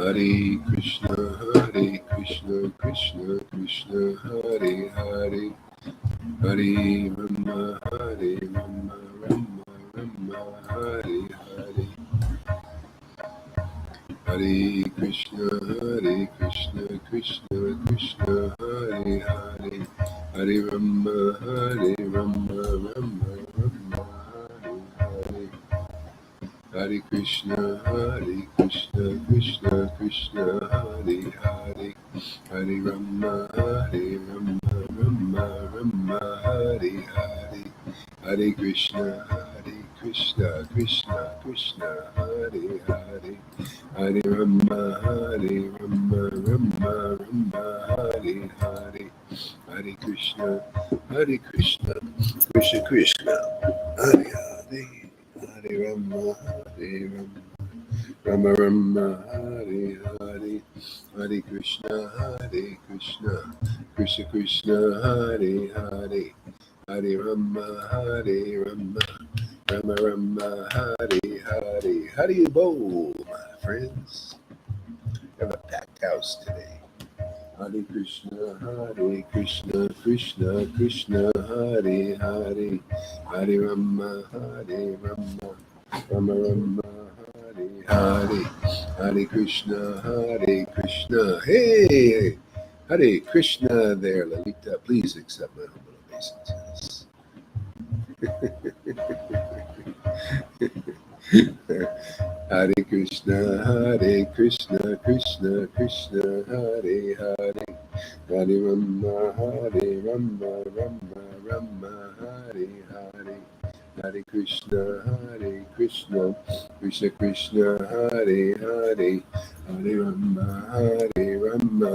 Hare Krishna, Krishna Krishna, Hare Hare, Hare Rama, Rama Rama, Hare Hare. Hare Krishna, Krishna Krishna, Hare Hare, Hare Rama, Rama Rama, Hare Hare. Hare Krishna, Krishna Krishna, Hare Hare, Hare Rama, Rama Rama, Hare Hare, Hare Krishna, Krishna Krishna, Hare Hare, Hare Rama, Rama Rama, Hare Hare, Hare Krishna, Krishna Krishna, Hare Hare. Hare Rama, Rama Rama, Hare Hare, Hare Krishna, Krishna Krishna, Hare Hare, Hare Rama, Rama Rama, Hare Hare. How do you bowl, my friends? Have a packed house today. Hare Krishna, Krishna Krishna, Hare Hare, Hare Rama, Rama Rama, Hare Hare, Hare Krishna, Krishna. Hey, Hare Krishna there, Lalita. Please accept my humble obeisances. Hare Krishna, Krishna Krishna, Hare Hare, Hare Rama, Rama Rama, Hare Hare, Hare Krishna, Krishna Krishna, Hare Hare, Hare Rama,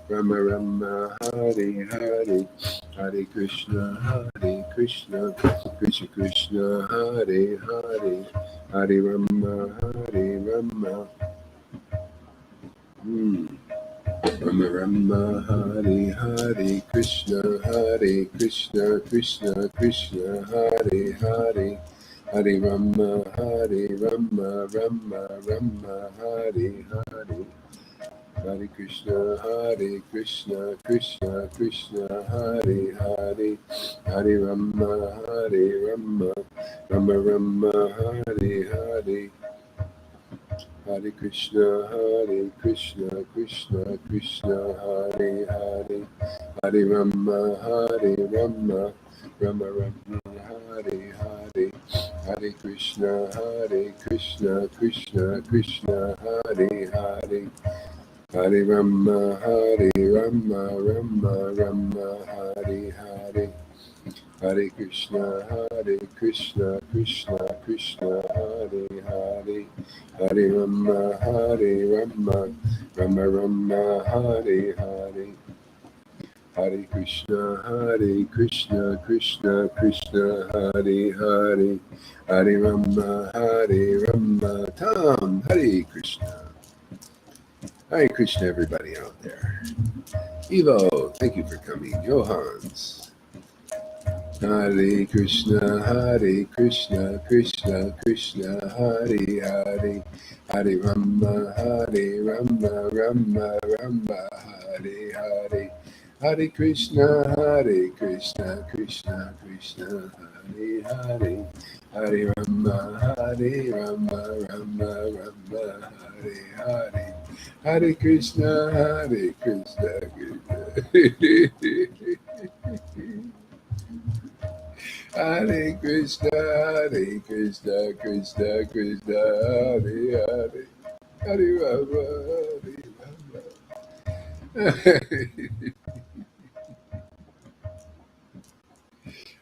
Rama Rama, Hare Hare, Hare Krishna, Krishna Krishna, Hare Hare, Hare Rama, Rama. Rama Rama, Hare Hare, Krishna Krishna Krishna, Hare Hare, Hare Rama, Rama Rama, Hare Hare, Hare Krishna, Krishna Krishna, Hare Hare, Hare Rama, Rama Rama, Hare Hare, Hare Krishna, Krishna Krishna, Hare Hare, Hare Rama, Rama Rama, Hare Hare, Hare Krishna, Krishna Krishna, Hare Hare, Hare Rama, Rama Rama, Hare Hare, Hare Krishna, Krishna Krishna, Hare Hare, Hare Rama, Rama Rama, Hare Hare, Hare Krishna, Krishna Krishna, Hare Hare, Hare Rama, Tom, Hare Krishna. Hare Krishna, everybody out there. Evo, thank you for coming. Johans. Hare Krishna, Krishna Krishna, Hare Hare, Hare Rama, Rama Rama, Hare Hare, Hare Krishna, Krishna Krishna, Hare Hare, Hare Rama, Rama Rama, Hare Hare, Hare Krishna, Krishna. Hare Krishna, Krishna Krishna, Hare Hare, Hare Rama,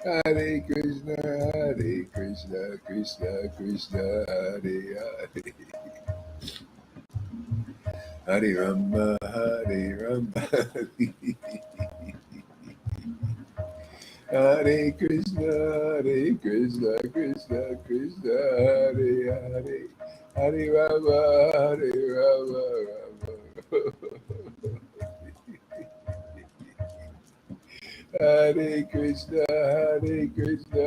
Hare Krishna, Krishna Krishna, Hare Hare, Hare Rama, Hare Krishna, Krishna Krishna, Hare Hare, Hare Rama, Rama. Hare Krishna, Krishna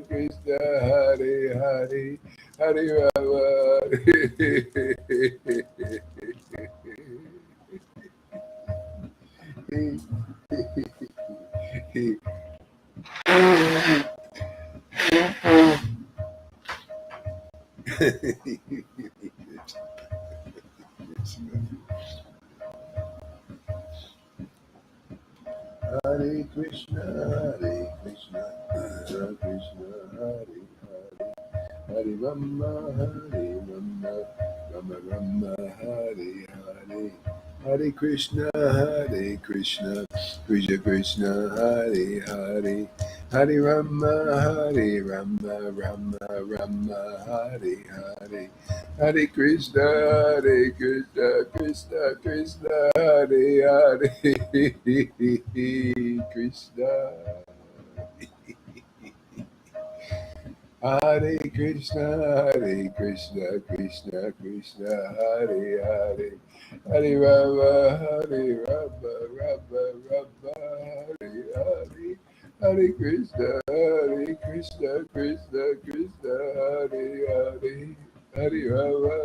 Krishna, Hare Hare, Hare Rama. Hare Krishna, Hare Krishna, Krishna Hare Hare, Hare Rama, Hare Rama, Rama Rama, Hare Hare, Hare Krishna, Krishna Krishna, Hare Hare, Hare Rama, Rama, Rama, Hare Hare, Hare Krishna, Krishna Krishna, Hare Hare, Krishna. Hare Krishna, Krishna Krishna, Hare Hare, Hare Rama, Rama, Rama, Hare Hare, Hare Krishna, Krishna Krishna, Hare Hare, Hare Rama,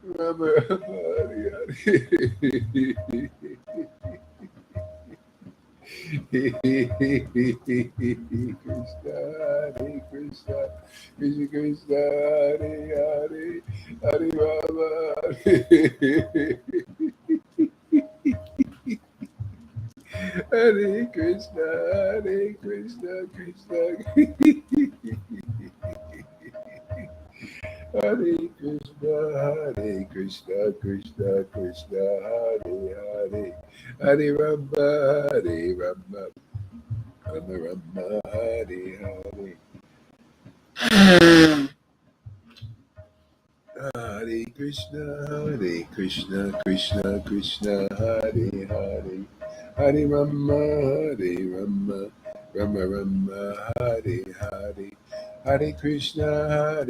Rama, Hare Hare. Krishna, Hare Krishna, Krishna Krishna, Hare Hare, Hare Rama, Hare Krishna, Krishna Hare Krishna, Krishna Krishna, Hare Hare, Hare Rama, Rama Rama, Hare Hare. Hare Krishna, Krishna Krishna, Hare Hare, Hare Rama, Rama Rama, Hare Hare, Hare Krishna,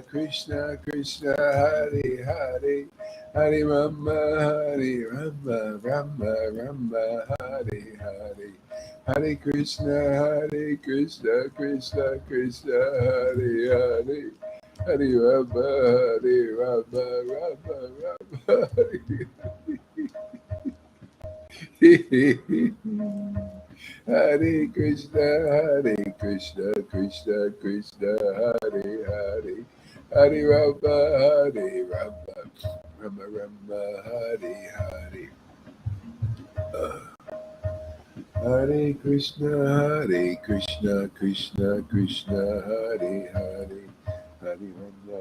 Krishna Krishna, Hare Hare, Hare Rama, Rama Rama, Hare Hare, Hare Krishna, Krishna Krishna, Hare Hare, Hare Rama, Rama, Hare Krishna, Krishna Krishna, Hare Hare, Hare Rama, Rama Rama, Hare Hare. Hare Krishna, Krishna Krishna, Hare Hare, Hare Rama.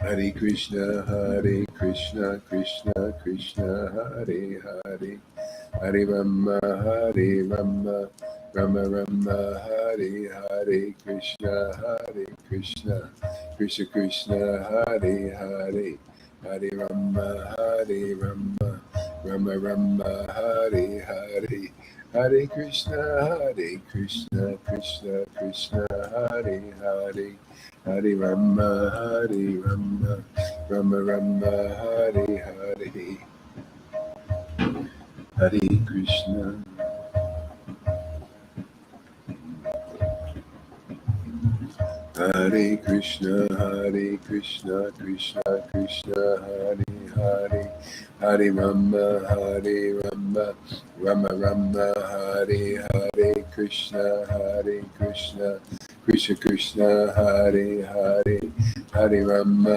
Hare Krishna, Krishna Krishna, Hare Hare, Hare Rama, Rama, Rama, Hare Hare, Krishna Krishna, Hare Hare, Hare Rama, Rama, Rama, Hare Hare, Hare Krishna, Krishna Krishna, Hare Hare, Hare Rama, Rama Rama, Hare Hare, Hare Krishna. Hare Krishna, Krishna Krishna, Hare Hare, Hare Rama, Rama Rama, Hare Hare, Krishna, Krishna Krishna, Hare Hare, Hare Rama,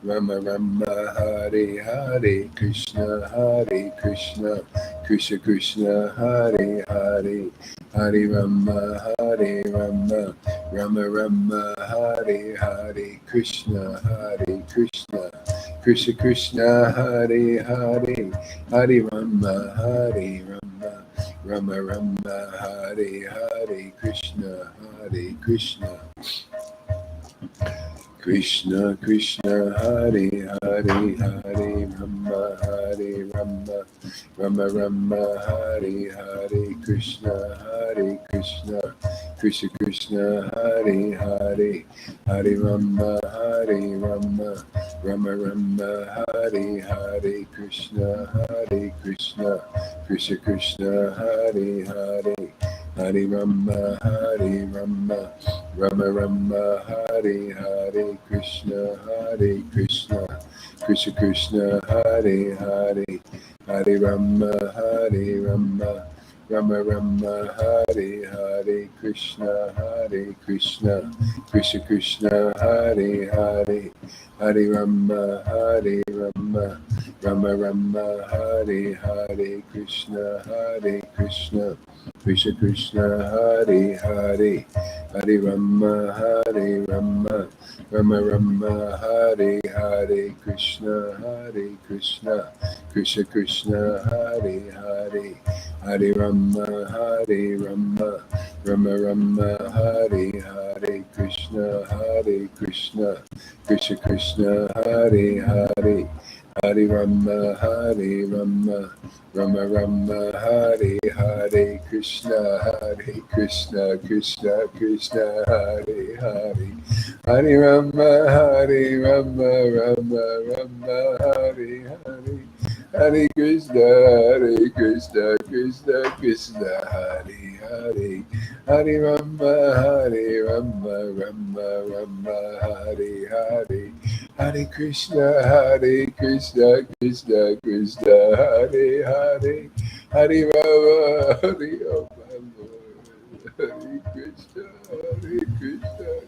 Rama Rama, Hare Hare, Krishna, Krishna Krishna, Hare Hare, Hare Rama, Rama Rama, Hare Hare, Krishna, Krishna Krishna, Hare Hare, Hare Rama, Rama Rama, Hare Hare, Krishna, Krishna Krishna Krishna, Hare Hare, Hare Rama, Rama Rama, Hare Hare, Krishna, Krishna Krishna, Hare Hare, Hare Rama, Rama Rama, Hare Hare, Krishna, Krishna Krishna, Hare Hare, Hare Rama, Hare Rama, Rama Rama, Hare Hare, Krishna, Hare Krishna, Krishna Krishna, Hare Hare, Hare Rama, Hare Rama, Rama Rama, Hare Hare, Krishna, Hare Krishna, Krishna Krishna, Hare Hare, Hare Rama, Hare Rama, Rama Rama, Hare Hare, Krishna, Hare Krishna, Krishna Krishna, Hare Hare, Hare Rama, Hare Rama, Rama Rama, Hare Hare, Krishna, Hare Krishna, Krishna Krishna, Hare Hare, Hare Rama, Hare Rama, Rama Rama, Hare Hare, Krishna, Hare Krishna, Krishna Krishna, Hare Hare, Hare Rama, Hare Rama, Rama Rama, Hare Hare, Krishna, Hare Krishna, Krishna Krishna, Hare Hare, Hare Rama, Hare Rama, Rama Rama, Hare Hare, Hare Krishna, Krishna Krishna, Hare Hare, Hare Rama, Hare Rama, Rama Rama, Hare Hare, Hare Krishna, Krishna Krishna, Hare Hare, Hare Rama, Hare Rama, Hare Krishna,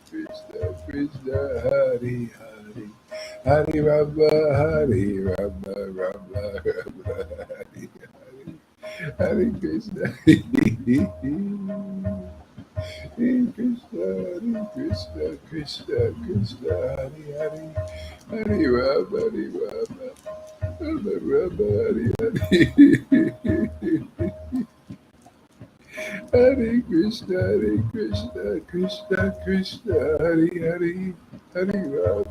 Krishna Krishna, Hare Hare, Hare Rama, Hare Rama, Rama Rama, Hare Hare, Hare Krishna, Hare Krishna, Krishna Krishna, Hare Hare, Hare Rama, Hare Rama, Rama Rama, Hare Hare, Hare Krishna, Krishna Krishna, Hare Hare, Hare Rama,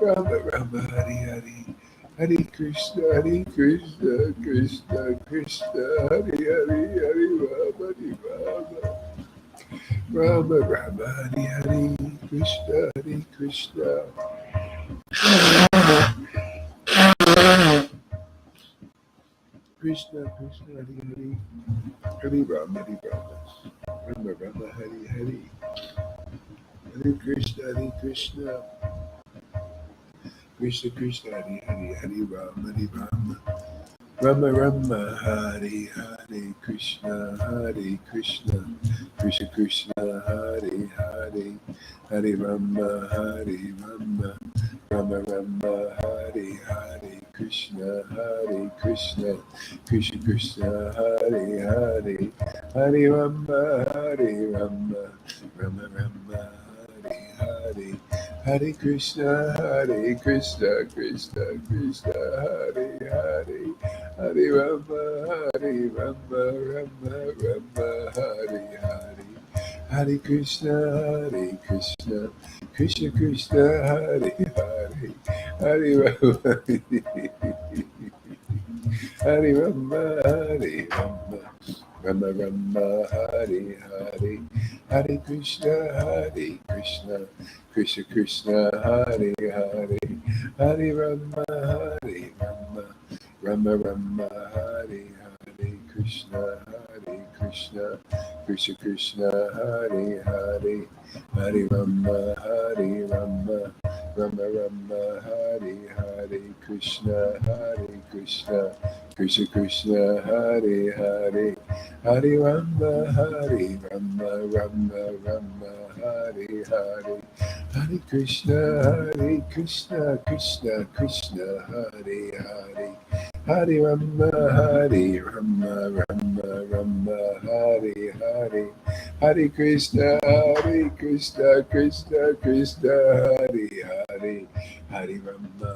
Rama Rama, Hare Hare, Hare Krishna, Krishna Krishna, Hare Hare, Hare Rama, Rama Rama, Hare Hare, Hare Krishna, Krishna Krishna, Hare Hare, Hare Rama, Rama Rama, Hare Hare, Hare Krishna, Krishna Krishna, Hare Hare, Hare Rama, Rama Rama, Hare Hare, Krishna, Krishna Krishna, Hare Hare, Hare Rama, Rama Rama, Hare Hare, Krishna, Krishna Krishna, Hare Hare, Hare Rama, Rama Rama, Hare Hare, Hare Krishna, Krishna Krishna, Hare Hare, Hare Rama, Rama Rama, Hare Hare, Hare Krishna, Krishna Krishna, Hare Hare, Hare Rama, Hare Rama, Rama Rama, Hare Hare, Hare Krishna, Krishna Krishna, Hare Hare, Hare Rama, Rama Rama, Hare Hare, Krishna, Krishna Krishna, Hare Hare, Hare Rama, Rama Rama, Hare Hare, Krishna, Krishna Krishna, Hare Hare, Hare Rama, Rama Rama, Hare Hare, Hare Krishna, Krishna Krishna, Hare Hare, Hare Rama, Rama Rama, Hare Hare, Hare Krishna, Krishna Krishna, Hare Hare, Hare Rama,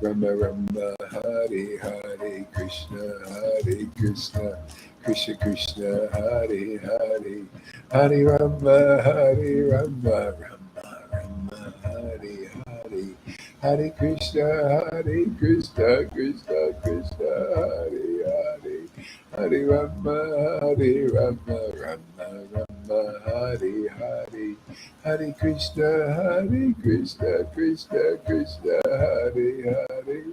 Rama Rama, Hare Hare, Krishna Krishna, Hare Hare, Hare Rama, Rama Rama, Hare Hare, Hare Krishna, Krishna Krishna, Hare Hare, Hare Rama, Rama Rama, Hare Hare, Hare Krishna, Krishna Krishna, Hare Hare,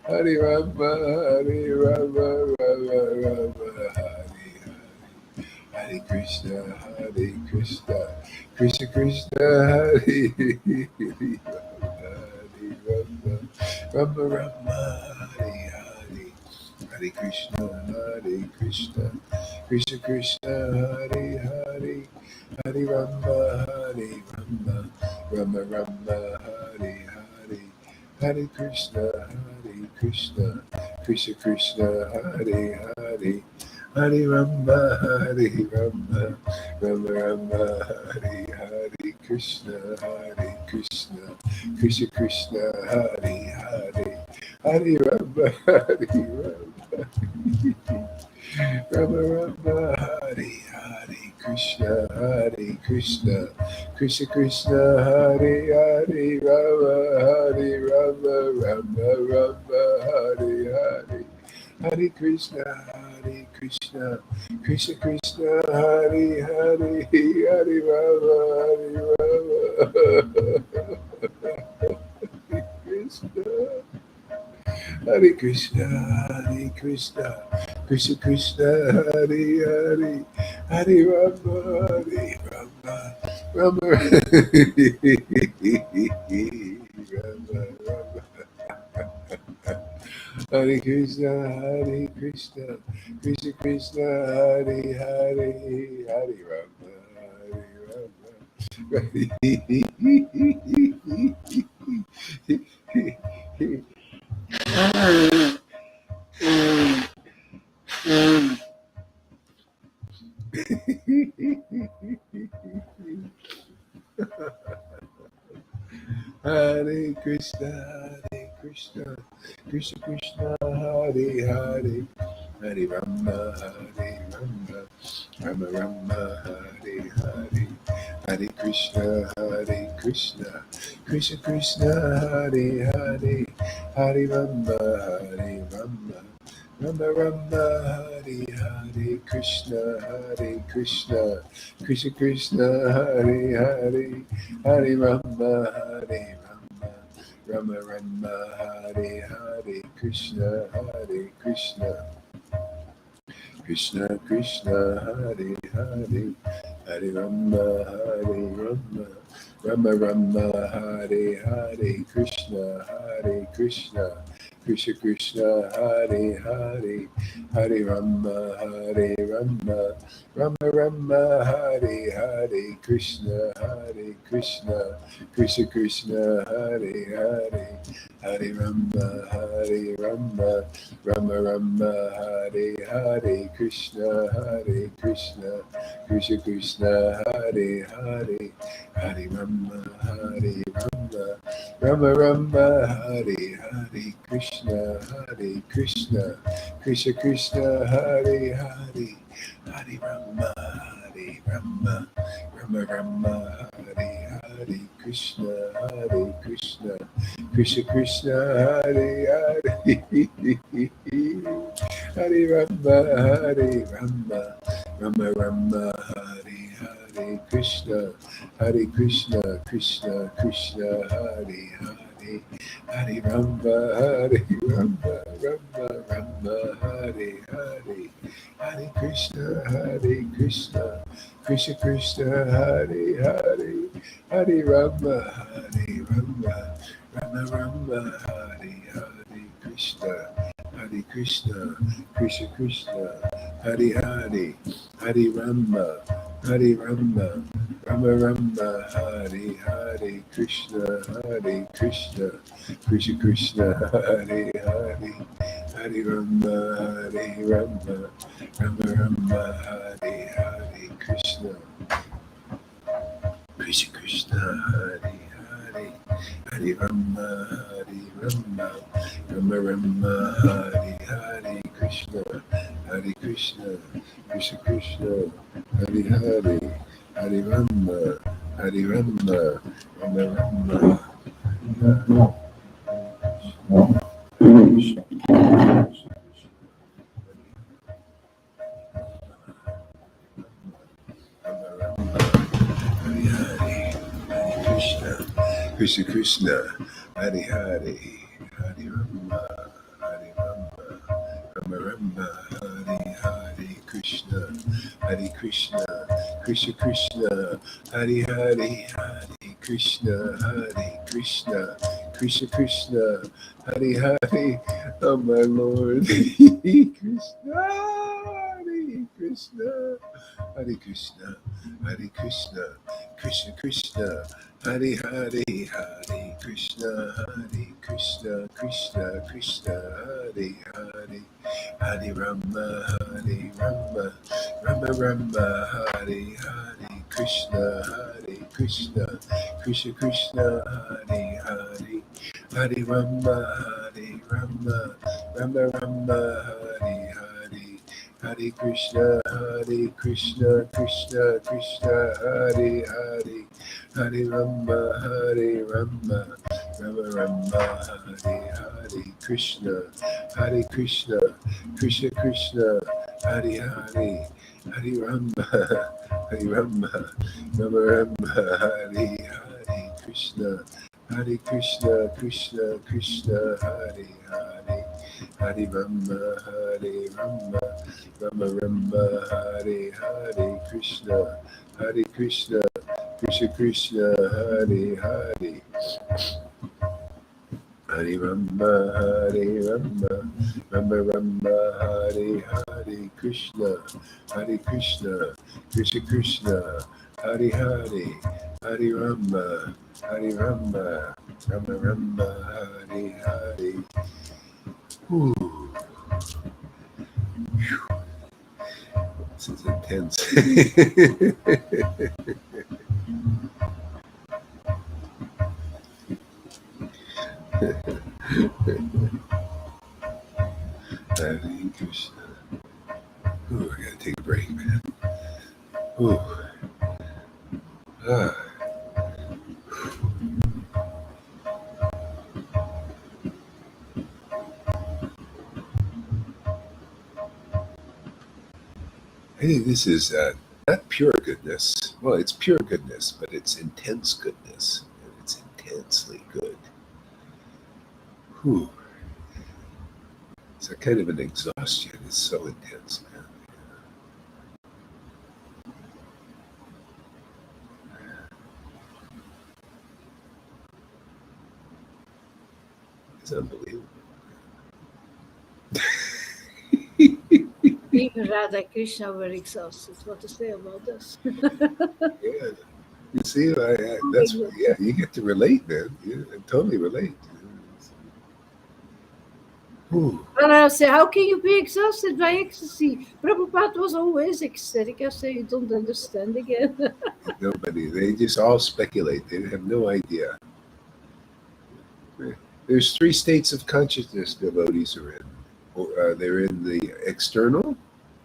Hare Rama, Hare Rama, Rama Rama, Hare Hare. Hare Krishna, Hare Krishna, Krishna Krishna, Hare Hare, Rama, Rama Rama, Hare Hare. Hare Krishna, Hare Krishna, Krishna Krishna, Hare Hare, Hare Rama, Hare Rama, Rama Rama, Hare Hare, Hare Krishna, Hare Krishna, Krishna Krishna, Hare Hare, Hare Rama, Hare Rama, Rama Rama, Hare Hare, Krishna, Hare Krishna, Krishna Krishna, Hare Hare, Hare Rama, Hare Rama, Rama Rama, Hare Hare, Krishna, Hare Krishna, Krishna Krishna, Hare Hare, Rama, Hare Rama, Rama Rama, Hare Hare, Hare Krishna, Hare Krishna, Krishna Krishna, Hare Hare, Hare Rama, Hare Krishna. Hare Krishna, Hare Krishna, Krishna Krishna, Hare Hare, Hare Rama, Hare Rama, Rama Rama, Rama. Hare Krishna, Hare Krishna, Krishna Krishna, Hare Hare, Hare Rama, Hare Krishna, Hare Krishna, Krishna Krishna, Hare Hare, Hare Rama, Hare Rama, Rama Rama, Hare Hare, Hare Krishna, Hare Krishna, Krishna Krishna, Hare Hare, Hare Rama, Hare Rama, Rama Rama, Hare Hare, Krishna, Hare Krishna, Krishna Krishna, Hare Hare, Hare Rama, Hare Rama, Rama Rama, Hare Hare, Krishna, Hare Krishna, Krishna Krishna, Hare Hare, Hare Rama, Hare Rama, Rama Rama, Hare Hare, Krishna, Hare Krishna, Krishna Krishna, Hare Hare, Hare Rama, Hare Rama, Rama Rama, Hare Hare, Krishna, Hare Krishna, Krishna Krishna, Hare Hare, Hare Rama, Hare Rama, Rama Rama, Hare Hare, Krishna, Hare Krishna, Krishna Krishna, Hare Hare, Hare Rama, Hare Rama, Rama Rama, Hare Hare, Krishna, Hare Krishna, Krishna Krishna, Hare Hare, Hare Rama, Hare Rama, Rama Rama, Hare Hare, Krishna, Hare Krishna, Krishna Krishna, Hare Hare, Hare Rama, Hare Rama, Rama Rama, Hare Hare, Krishna, Hare Krishna, Krishna Krishna, Hare Hare, Hare Rama, Hare Rama, Rama Rama, Hare Hare, Hare Krishna, Krishna Krishna, Hare Hare, Hare Rama, Hare Rama, Rama Rama, Hare Hare, Krishna, Krishna, Krishna Krishna, Hare Hare, Hare Rama, Hare Rama, Rama Rama, Hare Hare, Krishna, Krishna, Krishna Krishna, Hare Hare, Hare Rama, Hare Rama, Rama Rama, Hare Hare, Krishna, Krishna Krishna, Hare Hare, Hare Rama, Hare Rama, Rama Rama, Hare Hare, Krishna, Krishna, Krishna Krishna, Hare Hare, Hare Rama, Hare Rama, Rama Rama, Krishna, Krishna Krishna, Hare Hare, Hare Rama, Krishna, Hare Krishna, Krishna Krishna, Hare Hare, Hare Krishna, Hare Krishna, Krishna Krishna, Hare Hare. Oh my Lord, Krishna, Hare Krishna, Hare Krishna, Hare Krishna, Krishna Krishna, Hare Hare, Hare Krishna, Hare Krishna, Krishna Krishna, Hare Hare, Hare Rama, Hare Rama, Rama Rama, Hare Hare, Krishna, Hare Krishna, Krishna Krishna, Hare Hare, Hare Rama, Hare Rama, Rama Rama, Hare Hare. Hare Krishna, Krishna Krishna, Hare Hare, Hare Rama, Rama Rama, Hare Hare, Krishna, Krishna, Krishna Krishna, Hare Hare, Hare Rama, Rama Rama, Hare Hare, Krishna, Krishna, Krishna Krishna, Hare Hare, Hare Rama, Rama Rama, Hare Hare, Krishna, Krishna, Krishna Krishna, Hare Hare, Hare Rama, Rama Rama, Hare Hare, Krishna, Krishna, Krishna Krishna, Hare Hare, Hare Rama, Rama Rama, Hare Hare. Ooh. This is intense. Hare Krishna. Ooh, I gotta take a break, man. Ooh. Ah. I think this is not pure goodness. Well, it's pure goodness, but it's intense goodness. And it's intensely good. Whew. It's a kind of an exhaustion. It's so intense, man. It's unbelievable. Even Radha Krishna were exhausted. What to say about this? Yeah. You see, that's you get to relate, man. Yeah, I totally relate. Whew. And I say, how can you be exhausted by ecstasy? Prabhupada was always ecstatic. I say, you don't understand again. Nobody. They just all speculate. They have no idea. There's three states of consciousness devotees are in. They're in the external,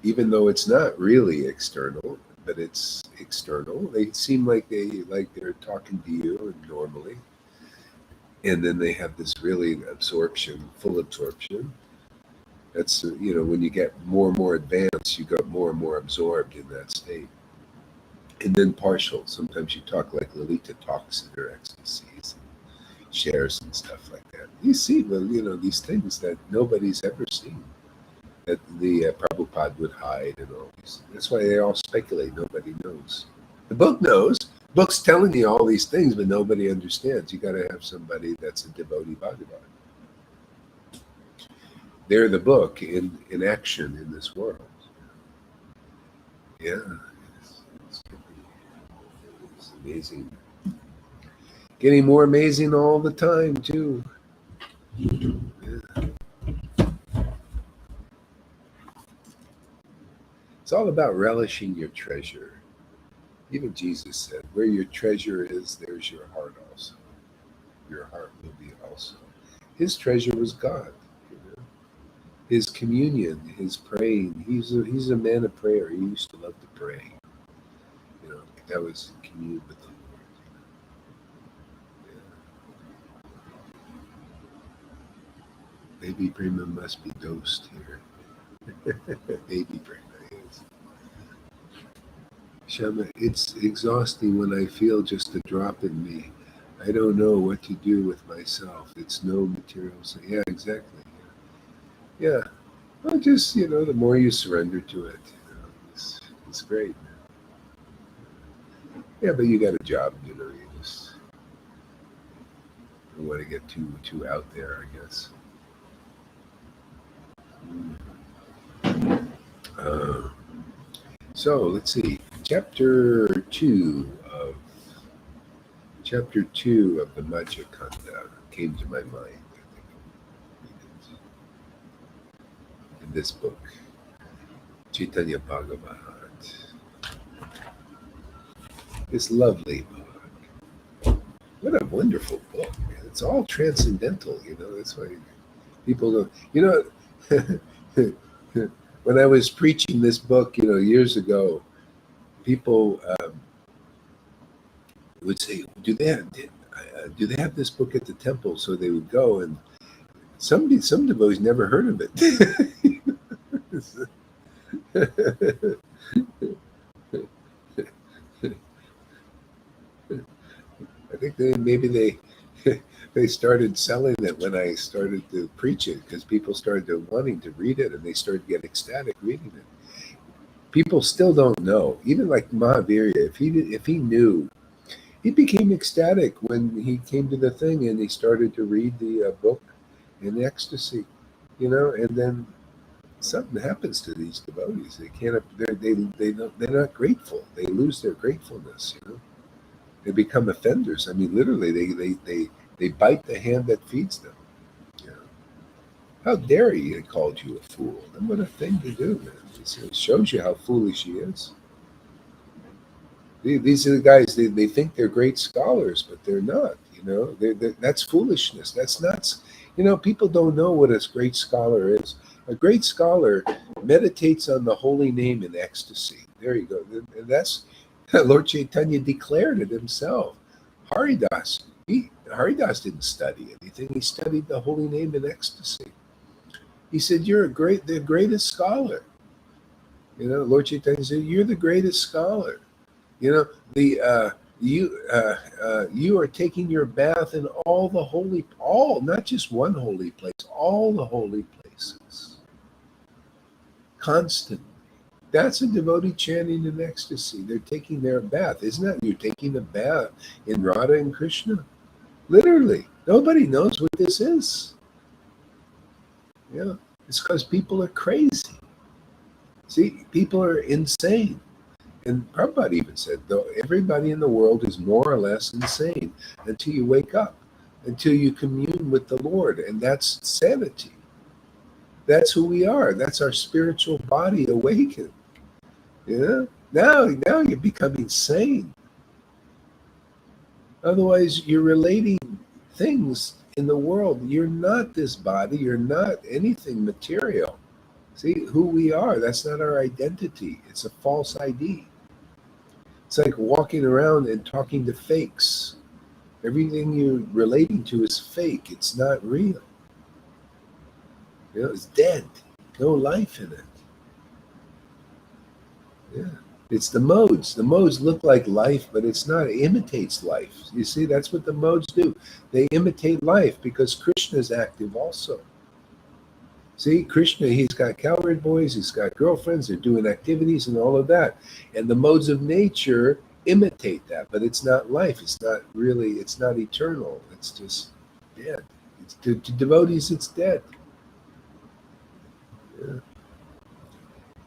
even though it's not really external, but it's external. They seem like they're talking to you normally. And then they have this really absorption, full absorption. That's, when you get more and more advanced, you got more and more absorbed in that state. And then partial. Sometimes you talk like Lalita talks in her ecstasies, and shares and stuff like that. You see, well, these things that nobody's ever seen, that the Prabhupada would hide and all these. That's why they all speculate. Nobody knows. The book knows. The book's telling you all these things, but nobody understands. You got to have somebody that's a devotee Bhagavan. They're the book in action in this world. Yeah, it's amazing. Getting more amazing all the time, too. Yeah. It's all about relishing your treasure. Even Jesus said, where your treasure is, there's your heart also. Your heart will be also. His treasure was God. His communion, his praying. He's a man of prayer. He used to love to pray. That was communion with the Lord. Yeah. Baby Prima must be dosed here. Baby Prima is. Shama, it's exhausting when I feel just a drop in me. I don't know what to do with myself. It's no material. Yeah, exactly. Yeah. Well, just, the more you surrender to it, It's great. Yeah, but you got a job, you know. You just don't want to get too out there, I guess. Uh, so let's see. Chapter two of the Majja Kanda came to my mind. I think in this book, Chaitanya Bhagavat. This lovely book. What a wonderful book, man. It's all transcendental, you know. That's why people don't, you know, when I was preaching this book, you know, years ago, people would say, do they have this book at the temple? So they would go, and some devotees never heard of it. I think they started selling it when I started to preach it, because people started wanting to read it, and they started getting ecstatic reading it. People still don't know. Even like Mahavirya, if he knew, he became ecstatic when he came to the thing and he started to read the book in ecstasy, you know. And then something happens to these devotees. They can't. They're not grateful. They lose their gratefulness, you know. They become offenders. I mean, literally, they bite the hand that feeds them. You know? How dare he called you a fool? And what a thing to do, man. It shows you how foolish he is. These are the guys, they think they're great scholars, but they're not. You know, that's foolishness. That's nuts. You know, people don't know what a great scholar is. A great scholar meditates on the holy name in ecstasy. There you go. And that's Lord Caitanya declared it himself. Haridas didn't study anything. He studied the holy name in ecstasy. He said, "You're the greatest scholar." You know, Lord Chaitanya said, "You're the greatest scholar." You know, you are taking your bath in all, not just one holy place, all the holy places, constantly. That's a devotee chanting in ecstasy. They're taking their bath. Isn't that you're taking a bath in Radha and Krishna? Literally. Nobody knows what this is. Yeah. It's because people are crazy. See, people are insane. And Prabhupada even said, though, everybody in the world is more or less insane until you wake up, until you commune with the Lord. And that's sanity. That's who we are. That's our spiritual body awakened. Yeah. Now you're becoming sane. Otherwise, you're relating things in the world. You're not this body. You're not anything material. See, who we are, that's not our identity. It's a false ID. It's like walking around and talking to fakes. Everything you're relating to is fake. It's not real. You know, it's dead. No life in it. Yeah. It's the modes. The modes look like life, but it's not. It imitates life. You see, that's what the modes do. They imitate life because Krishna is active also. See, Krishna, he's got cowherd boys, he's got girlfriends, they're doing activities and all of that. And the modes of nature imitate that, but it's not life. It's not really, it's not eternal. It's just dead. It's to devotees, it's dead. Yeah.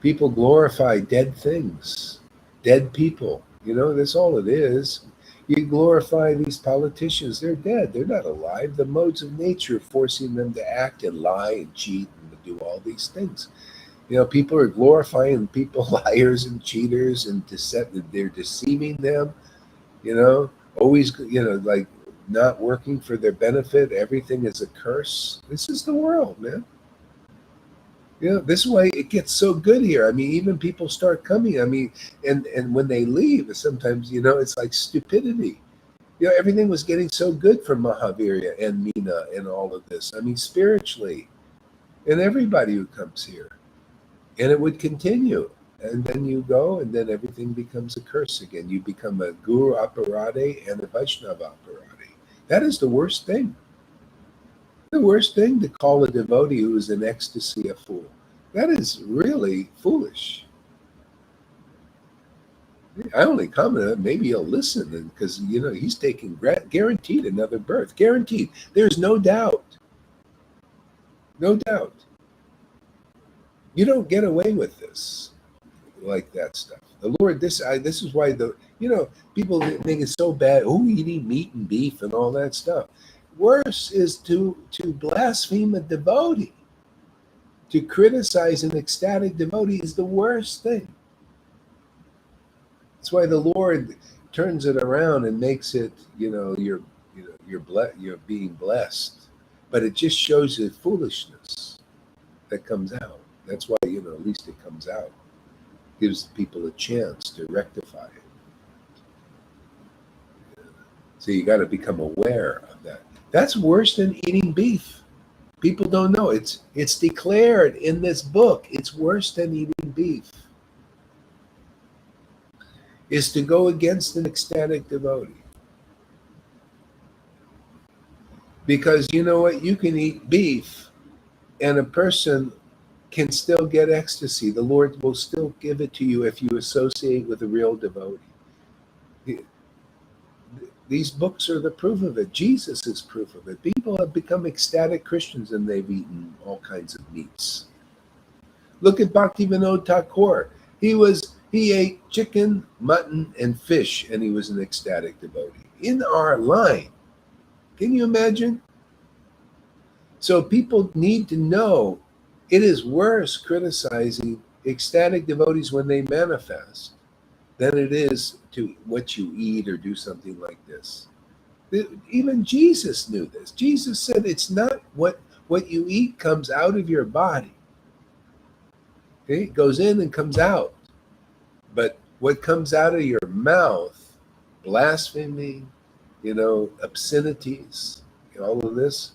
People glorify dead things, dead people. You know, that's all it is. You glorify these politicians. They're dead. They're not alive. The modes of nature forcing them to act and lie and cheat and to do all these things. You know, people are glorifying people liars and cheaters and they're deceiving them, you know, always, you know, like not working for their benefit. Everything is a curse. This is the world, man. You know, this is why it gets so good here. I mean, even people start coming. I mean, and when they leave, sometimes, you know, it's like stupidity. You know, everything was getting so good for Mahavirya and Meena and all of this. I mean, spiritually, and everybody who comes here. And it would continue. And then you go, and then everything becomes a curse again. You become a Guru Aparade and a Vaishnava Aparade. That is the worst thing. The worst thing to call a devotee who is in ecstasy a fool. That is really foolish. I only commented, maybe he'll listen, because he's taking guaranteed another birth, guaranteed. There's no doubt, no doubt. You don't get away with this, like that stuff. The Lord, this is why people think it's so bad. Oh, eating meat and beef and all that stuff. Worse is to blaspheme a devotee, to criticize an ecstatic devotee is the worst thing. That's why the Lord turns it around and makes it, you're being blessed, but it just shows the foolishness that comes out. That's why at least it comes out, gives people a chance to rectify it. So you got to become aware of that. That's worse than eating beef. People don't know. It's declared in this book. It's worse than eating beef. Is to go against an ecstatic devotee. Because you know what? You can eat beef and a person can still get ecstasy. The Lord will still give it to you if you associate with a real devotee. These books are the proof of it. Jesus is proof of it. People have become ecstatic Christians and they've eaten all kinds of meats. Look at Bhaktivinoda Thakur. He ate chicken, mutton, and fish, and he was an ecstatic devotee. In our line. Can you imagine? So people need to know it is worse criticizing ecstatic devotees when they manifest than it is to what you eat or do something like this. Even Jesus knew this. Jesus said it's not what you eat comes out of your body. Okay? It goes in and comes out. But what comes out of your mouth, blasphemy, obscenities, all of this,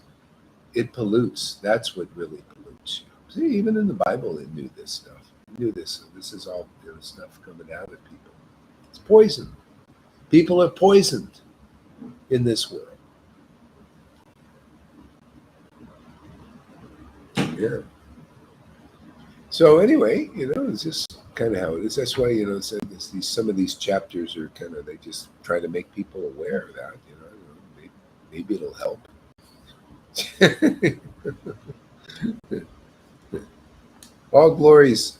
it pollutes. That's what really pollutes you. See, even in the Bible, it knew this stuff. It knew this. This is all stuff coming out of people. It's poison. People are poisoned in this world. Yeah. So anyway, it's just kind of how it is. That's why, some of these chapters are kind of, they just try to make people aware of that. Maybe it'll help. All glories.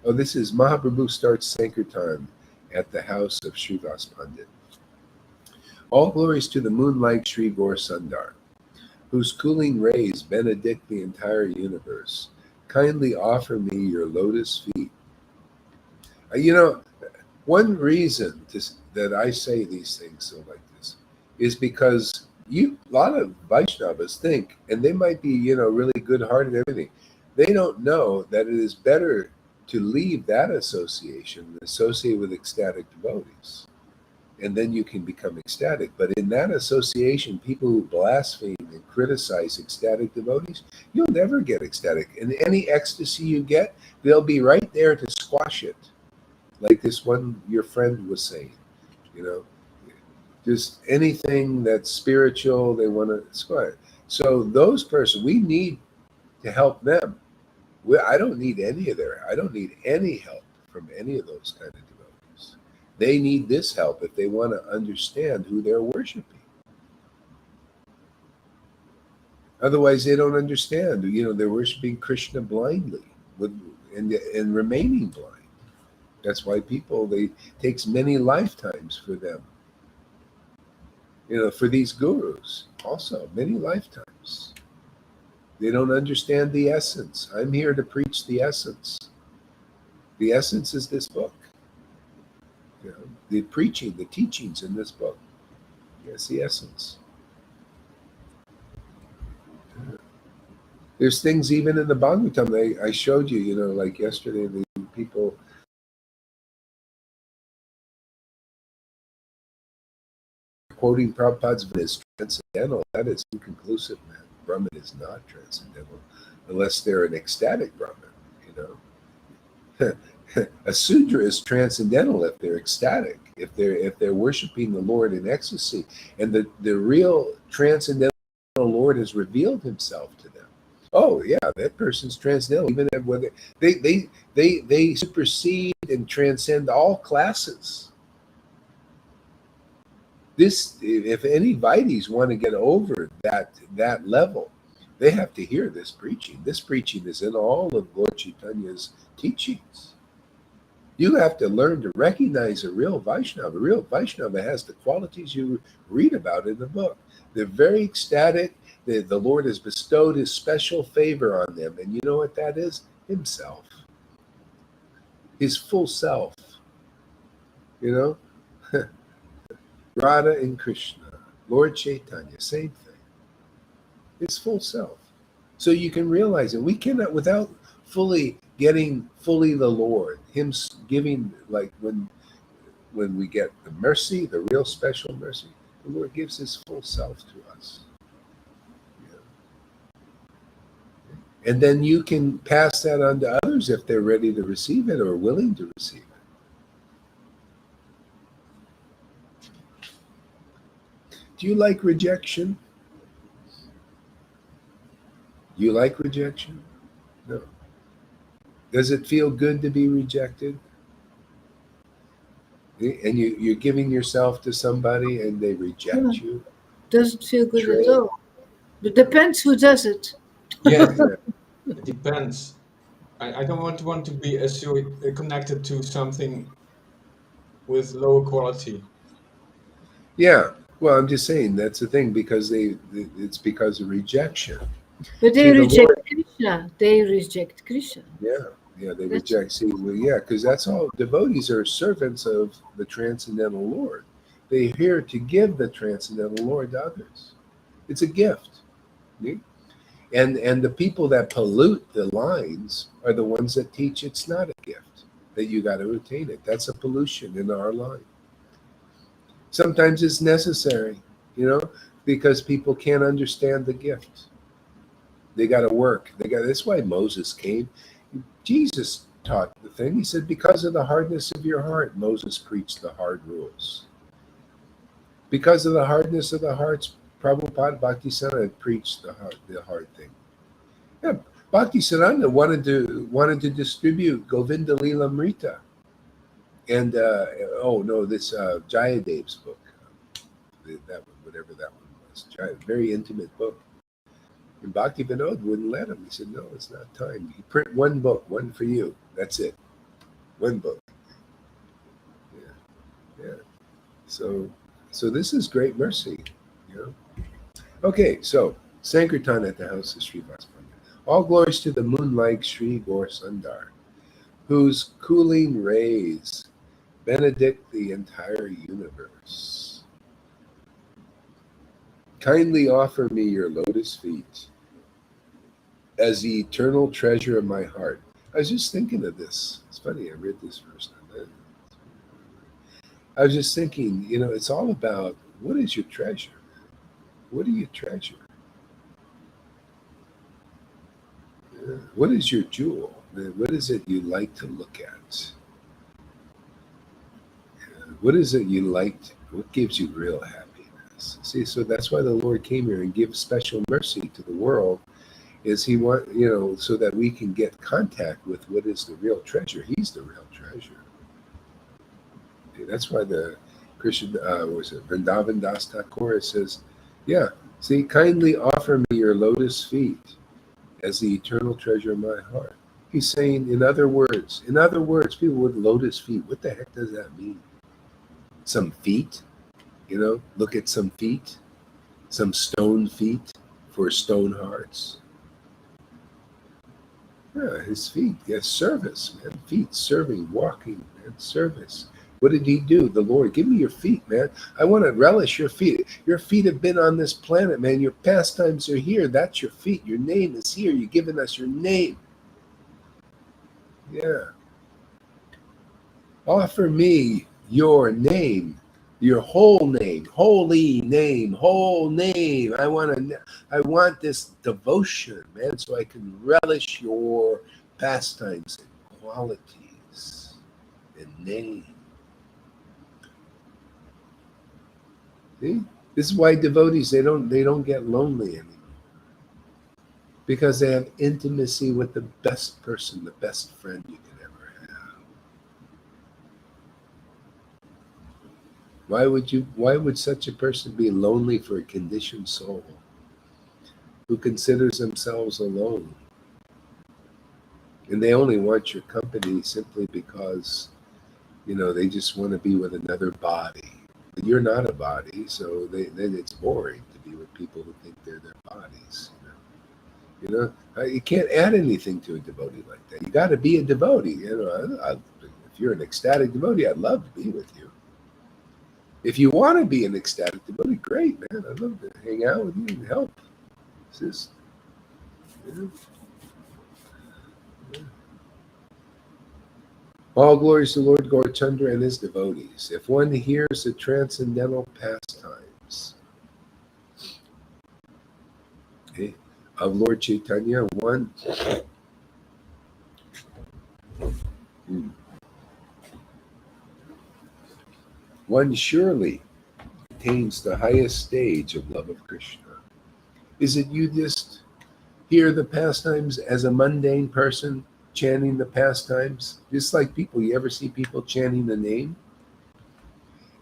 This is Mahaprabhu starts Sankirtan at the house of Srivas Pandit. All glories to the moonlight Sri Gaur Sundar, whose cooling rays benedict the entire universe. Kindly offer me your lotus feet. One reason that I say these things so like this is because a lot of Vaishnavas think, and they might be, really good-hearted and everything, they don't know that it is better to leave that association and associate with ecstatic devotees. And then you can become ecstatic. But in that association, people who blaspheme and criticize ecstatic devotees, you'll never get ecstatic. And any ecstasy you get, they'll be right there to squash it. Like this one your friend was saying, just anything that's spiritual, they want to squash it. So those persons, we need to help them. I don't need any help from any of those kind of devotees. They need this help if they want to understand who they're worshiping. Otherwise, they don't understand. They're worshiping Krishna blindly and remaining blind. That's why it takes many lifetimes for them. For these gurus, also many lifetimes. They don't understand the essence. I'm here to preach the essence. The essence is this book. The preaching, the teachings in this book. Yes, the essence. There's things even in the Bhagavatam I showed you, like yesterday, the people quoting Prabhupada's as transcendental. That is inconclusive, man. Brahman is not transcendental unless they're an ecstatic Brahman, A Sudra is transcendental if they're ecstatic, if they're worshiping the Lord in ecstasy, and the real transcendental Lord has revealed himself to them. Oh yeah, that person's transcendental. Even whether they supersede and transcend all classes. This, if any Vaides want to get over that level, they have to hear this preaching. This preaching is in all of Lord Chaitanya's teachings. You have to learn to recognize a real Vaishnava. A real Vaishnava has the qualities you read about in the book. They're very ecstatic. The Lord has bestowed his special favor on them. And you know what that is? Himself. His full self. You know? Radha and Krishna. Lord Chaitanya, same thing. His full self. So you can realize it. We cannot, without fully getting fully the Lord, him giving, like when we get the mercy, the real special mercy, the Lord gives his full self to us. And then you can pass that on to others if they're ready to receive it or willing to receive it. Do you like rejection? You like rejection? No. Does it feel good to be rejected? And you're giving yourself to somebody and they reject you? Doesn't feel good at Betrayed? all. It depends who does it. Yes, Yeah. it depends. I don't want to be connected to something with lower quality. Yeah. Well, I'm just saying that's the thing because it's because of rejection. But they See, the reject Lord, Krishna. They reject Krishna. yeah, they That's reject. See, well, yeah, because that's all. Devotees are servants of the transcendental Lord. They're here to give the transcendental Lord to others. It's a gift. See? And the people that pollute the lines are the ones that teach it's not a gift, that you got to retain it. That's a pollution in our line. Sometimes it's necessary, because people can't understand the gift. They got to work. That's why Moses came. Jesus taught the thing. He said, because of the hardness of your heart, Moses preached the hard rules. Because of the hardness of the hearts, Prabhupada Bhaktisiddhanta preached the hard thing. Yeah, Bhaktisiddhanta wanted to distribute Govinda Lila Mrita, and this Jayadev's book, that one, whatever that one was, very intimate book. And Bhakti Vinod wouldn't let him. He said, "No, it's not time. You print one book, one for you. That's it, one book." Yeah, yeah. So this is great mercy, you know. Okay, so Sankirtan at the house of Sri Vasubhandhu. All glories to the moon-like Sri Gaur Sundar, whose cooling rays benedict the entire universe. Kindly offer me your lotus feet as the eternal treasure of my heart. I was just thinking of this. It's funny, I read this verse. I was just thinking, it's all about what is your treasure? What do you treasure? What is your jewel? What is it you like to look at? What is it you liked? What gives you real happiness? See, so that's why the Lord came here and give special mercy to the world, is he want, so that we can get contact with what is the real treasure. He's the real treasure. That's why the Christian, Vrindavan Das Thakur says, yeah, see, kindly offer me your lotus feet as the eternal treasure of my heart. He's saying, in other words, people with lotus feet, what the heck does that mean? Some feet, look at some feet, some stone feet for stone hearts. Yeah, his feet, yes, service, man. Feet, serving, walking, man, service. What did he do? The Lord, give me your feet, man. I want to relish your feet. Your feet have been on this planet, man. Your pastimes are here. That's your feet. Your name is here. You've given us your name. Yeah. Offer me your name, your whole name, holy name, whole name. I want this devotion, man, so I can relish your pastimes and qualities and name. See? This is why devotees, they don't get lonely anymore. because they have intimacy with the best person, the best friend you can ever have. Why would such a person be lonely for a conditioned soul who considers themselves alone? And they only want your company simply because, they just want to be with another body. But you're not a body, so then it's boring to be with people who think they're their bodies. You can't add anything to a devotee like that. You got to be a devotee. If you're an ecstatic devotee, I'd love to be with you. If you want to be an ecstatic devotee, great, man. I'd love to hang out with you and help. It's just, all glories to Lord Caitanya and his devotees. If one hears the transcendental pastimes of Lord Caitanya, one surely attains the highest stage of love of Krishna. Is it you just hear the pastimes as a mundane person chanting the pastimes? Just like people, you ever see people chanting the name?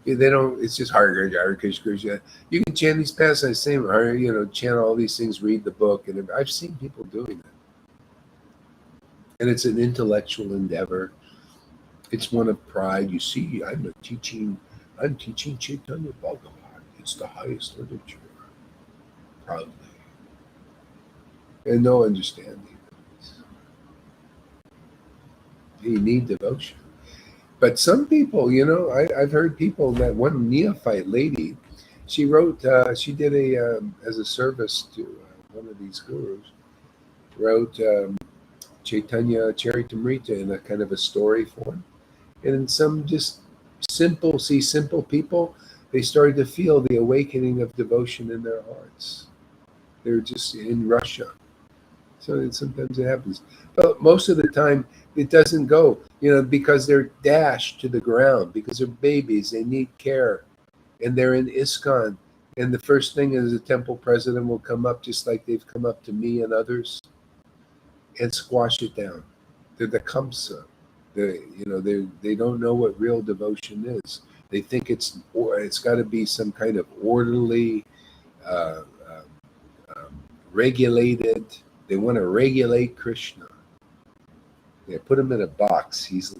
They don't, it's just Hare Krishna, Krishna. You can chant these pastimes, same Hare, chant all these things, read the book. And I've seen people doing it. And it's an intellectual endeavor. It's one of pride. You see, I'm teaching Chaitanya Bhagavan. It's the highest literature. Proudly. And no understanding. You need devotion. But some people, I've heard people, that one neophyte lady, she wrote, she did as a service to one of these gurus, wrote Chaitanya Charitamrita in a kind of a story form. And in some just simple people, they started to feel the awakening of devotion in their hearts. They're just in Russia. So sometimes it happens. But most of the time, it doesn't go, because they're dashed to the ground, because they're babies, they need care, and they're in ISKCON. And the first thing is the temple president will come up, just like they've come up to me and others, and squash it down. They're the Kamsa. They don't know what real devotion is. They think it's got to be some kind of orderly, regulated. They want to regulate Krishna. They put him in a box. He's,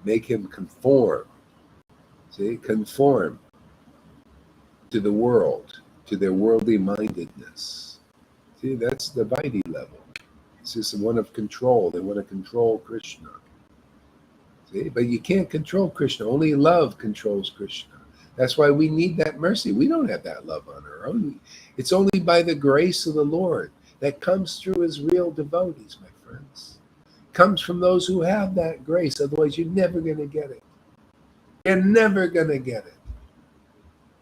make him conform. See, conform to the world, to their worldly mindedness. See, that's the Vaidhi level. It's just one of control. They want to control Krishna. See, but you can't control Krishna. Only love controls Krishna. That's why we need that mercy. We don't have that love on our own. It's only by the grace of the Lord that comes through his real devotees, my friends. Comes from those who have that grace. Otherwise, you're never going to get it. You're never going to get it.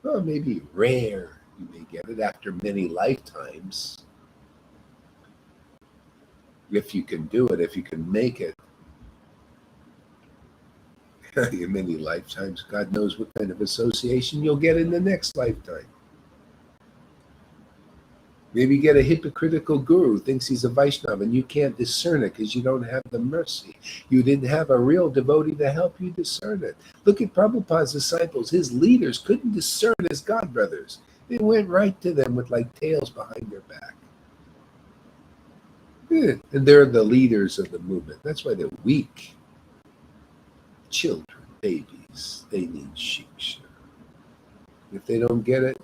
Well, maybe rare you may get it after many lifetimes. If you can do it, if you can make it. In many lifetimes, God knows what kind of association you'll get in the next lifetime. Maybe you get a hypocritical guru who thinks he's a Vaishnava and you can't discern it because you don't have the mercy. You didn't have a real devotee to help you discern it. Look at Prabhupada's disciples. His leaders couldn't discern his godbrothers. They went right to them with like tails behind their back. And they're the leaders of the movement. That's why they're weak. Children, babies, they need shiksha. If they don't get it,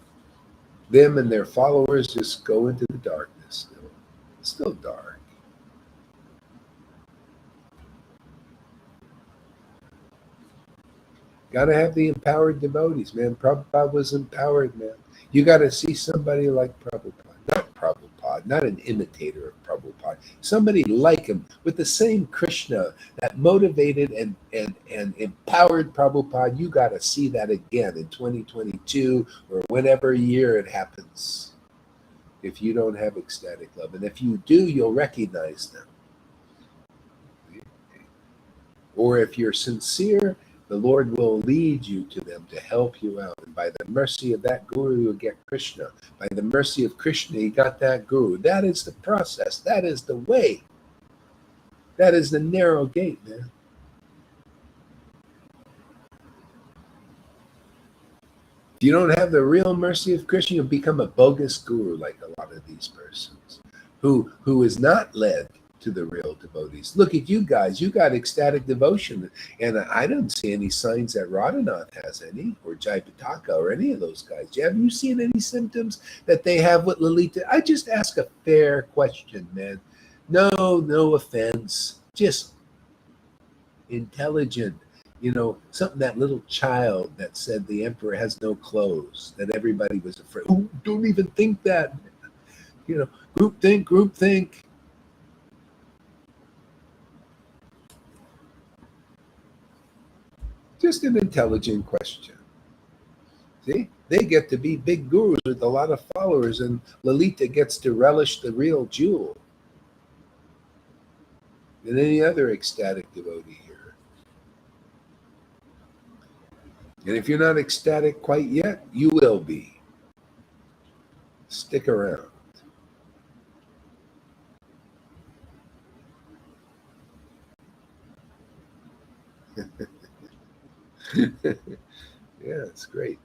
them and their followers just go into the darkness still. It's still dark. Got to have the empowered devotees, man. Prabhupada was empowered, man. You got to see somebody like Prabhupada. Not an imitator of Prabhupada. Somebody like him with the same Krishna that motivated and empowered Prabhupada. You got to see that again in 2022 or whenever year it happens. If you don't have ecstatic love. And if you do, you'll recognize them. Or if you're sincere, the Lord will lead you to them to help you out. And by the mercy of that guru, you'll get Krishna. By the mercy of Krishna, you got that guru. That is the process. That is the way. That is the narrow gate, man. If you don't have the real mercy of Krishna, you'll become a bogus guru like a lot of these persons who is not led to the real devotees. Look at you guys. You got ecstatic devotion. And I don't see any signs that Radhanath has any, or Jaipataka, or any of those guys. Have you seen any symptoms that they have with Lalita? I just ask a fair question, man. No offense. Just intelligent. Something that little child that said the emperor has no clothes, that everybody was afraid. Oh, don't even think that. Group think. Just an intelligent question. See, they get to be big gurus with a lot of followers, and Lalita gets to relish the real jewel than any other ecstatic devotee here. And if you're not ecstatic quite yet, you will be. Stick around. Yeah, it's great.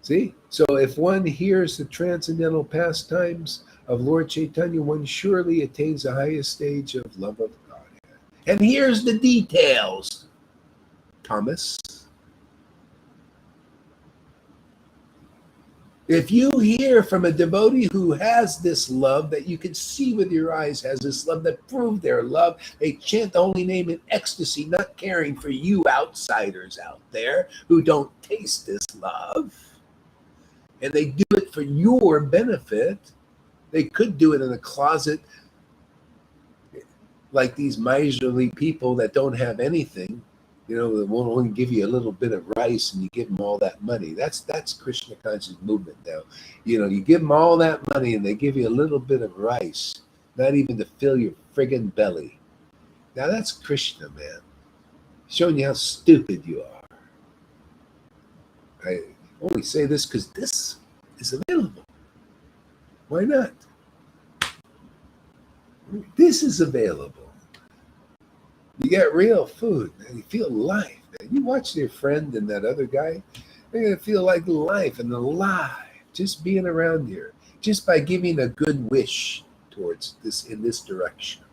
See? So if one hears the transcendental pastimes of Lord Caitanya, one surely attains the highest stage of love of Godhead. And here's the details, Thomas. If you hear from a devotee who has this love that you can see with your eyes, has this love that proved their love, they chant the holy name in ecstasy, not caring for you outsiders out there who don't taste this love. And they do it for your benefit. They could do it in a closet like these miserly people that don't have anything. They won't only give you a little bit of rice and you give them all that money. That's Krishna conscious movement now. You give them all that money and they give you a little bit of rice, not even to fill your friggin' belly. Now that's Krishna, man. Showing you how stupid you are. I only say this because this is available. Why not? This is available. You get real food, man. You feel life, man. You watch your friend and that other guy, they're going to feel like life and alive just being around here, just by giving a good wish towards this in this direction.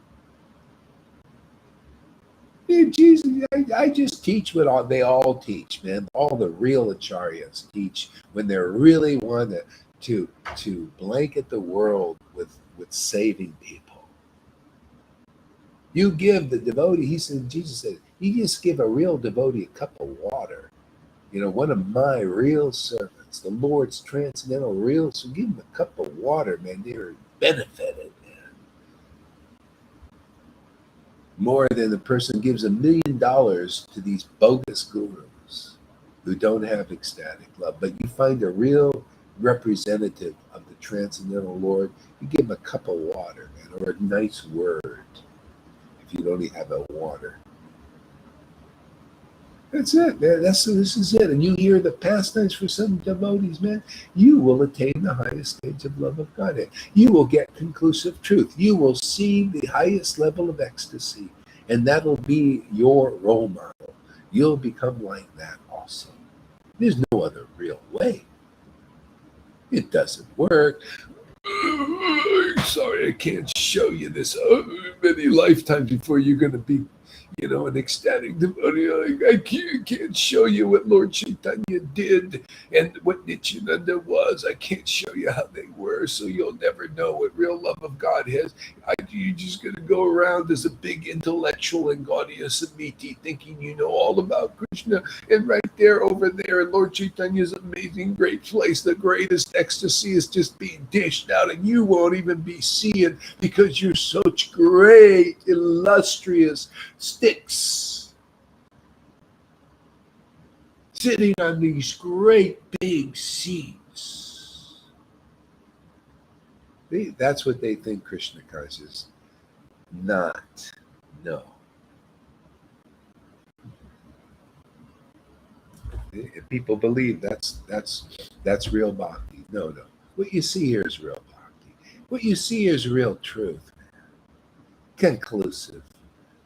Dude, Jesus, I just teach what they all teach, man. All the real acharyas teach when they really want to blanket the world with saving people. You give the devotee, Jesus said, you just give a real devotee a cup of water. One of my real servants, the Lord's transcendental real, so give him a cup of water, man. They're benefited, man. More than the person gives $1 million to these bogus gurus who don't have ecstatic love. But you find a real representative of the transcendental Lord, you give him a cup of water, man, or a nice word. If you only have a water. That's it, man. This is it. And you hear the pastimes for some devotees, man. You will attain the highest stage of love of Godhead. You will get conclusive truth. You will see the highest level of ecstasy. And that'll be your role model. You'll become like that also. There's no other real way. It doesn't work. Sorry, I can't show you this. Many lifetimes before you're going to be, an ecstatic devotee. I can't show you what Lord Caitanya did and what Nityananda was. I can't show you how they were, so you'll never know what real love of God is. You're just going to go around as a big intellectual and Gaudiya Samiti thinking you know all about Krishna. And right there, over there, in Lord Chaitanya's amazing, great place, the greatest ecstasy is just being dished out, and you won't even be seeing because you're such great, illustrious sticks sitting on these great big seats. That's what they think Krishna consciousness. Not. No. People believe that's real bhakti. No, no. What you see here is real bhakti. What you see here is real truth, conclusive,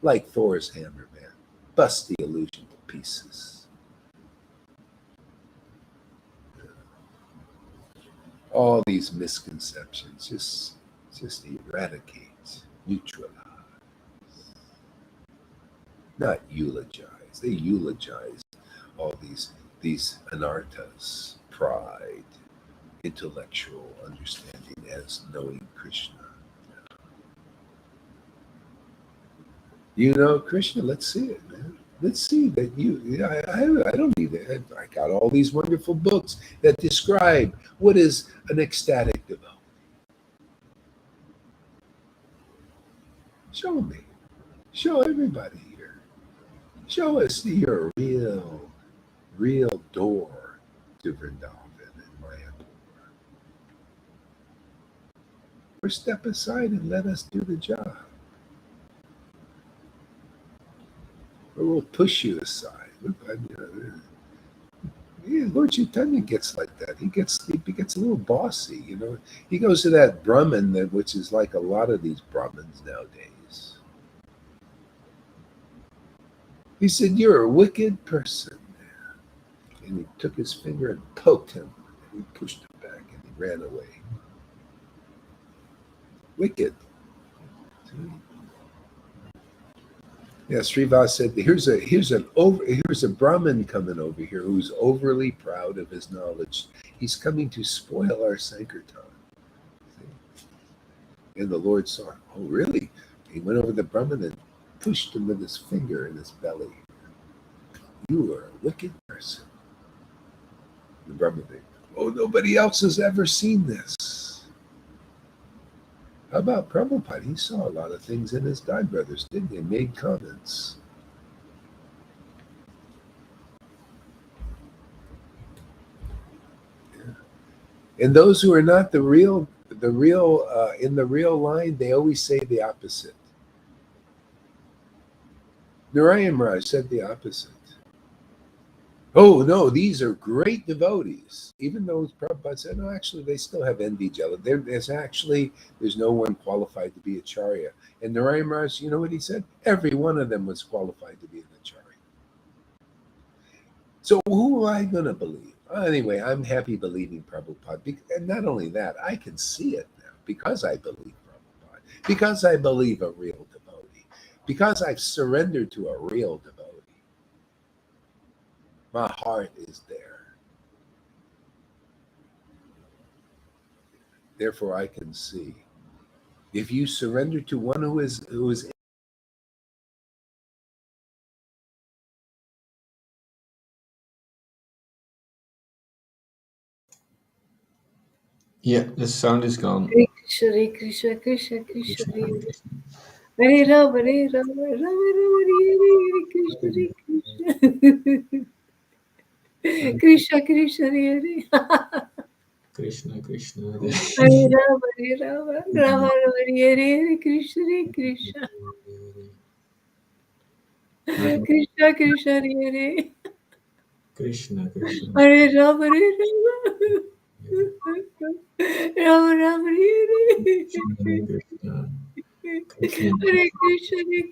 like Thor's hammer, man. Bust the illusion to pieces. All these misconceptions, just eradicate, neutralize, not eulogize. They eulogize all these anarthas, pride, intellectual understanding as knowing Krishna. You know Krishna, let's see it, man. Let's see that I don't need it. I got all these wonderful books that describe what is an ecstatic devotee. Show me. Show everybody here. Show us your real door to Vrindavan and Mayapur. Or step aside and let us do the job. Or we'll push you aside. Lord Caitanya gets like that. He gets a little bossy, you know. He goes to that Brahmin, which is like a lot of these Brahmins nowadays. He said, "You're a wicked person." And he took his finger and poked him. And he pushed him back and he ran away. Wicked. Yeah, Srivas said, here's a Brahmin coming over here who's overly proud of his knowledge. He's coming to spoil our Sankirtan. And the Lord saw, oh really? He went over to the Brahmin and pushed him with his finger in his belly. You are a wicked person. The Brahmin said, oh, nobody else has ever seen this. How about Prabhupada? He saw a lot of things in his God brothers, didn't he? Made comments. Yeah. And those who are not in the real line, they always say the opposite. Narayan Raj said the opposite. Oh no, these are great devotees. Even though Prabhupada said, no, actually they still have envy, jealousy. There's no one qualified to be Acharya. And Narayan Raj, you know what he said? Every one of them was qualified to be an Acharya. So who am I going to believe? Anyway, I'm happy believing Prabhupada. And not only that, I can see it now because I believe Prabhupada. Because I believe a real devotee. Because I've surrendered to a real devotee. My heart is there. Therefore, I can see. If you surrender to one who is Yeah, the sound is gone. Hare Krishna, Krishna Krishna, Hare Rama, Hare Rama, Rama Rama, Hare Krishna, Krishna. Krishna Krishna, Hare Krishna, Krishna, Hare Rama, Hare Rama, Rama Rama, Hare Krishna, Krishna. Krishna Krishna, Hare Krishna, Krishna, Hare Rama, Hare Rama, Rama Rama, Hare Krishna, Hare Krishna, Hare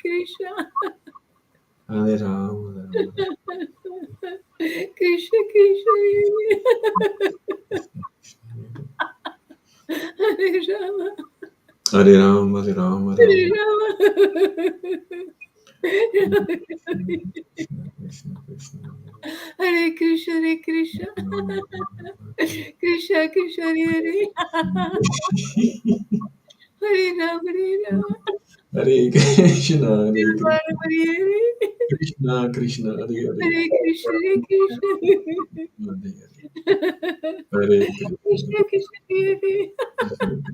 Krishna. Hare Rama, Krishna Krishna, Hare Rama, Hare Rama, Hare Rama, Hare Rama. Rama. Krishna, Krishna, Hare Krishna, Hare Krishna, Krishna Krishna, Hare Hare Rama, Hare Rama, Hare Krishna, Hare Rama Krishna, Rama, Hare Krishna, Krishna, Hare Hare, Hare Krishna, Hare Krishna, Hare Krishna, Krishna Krishna, Hare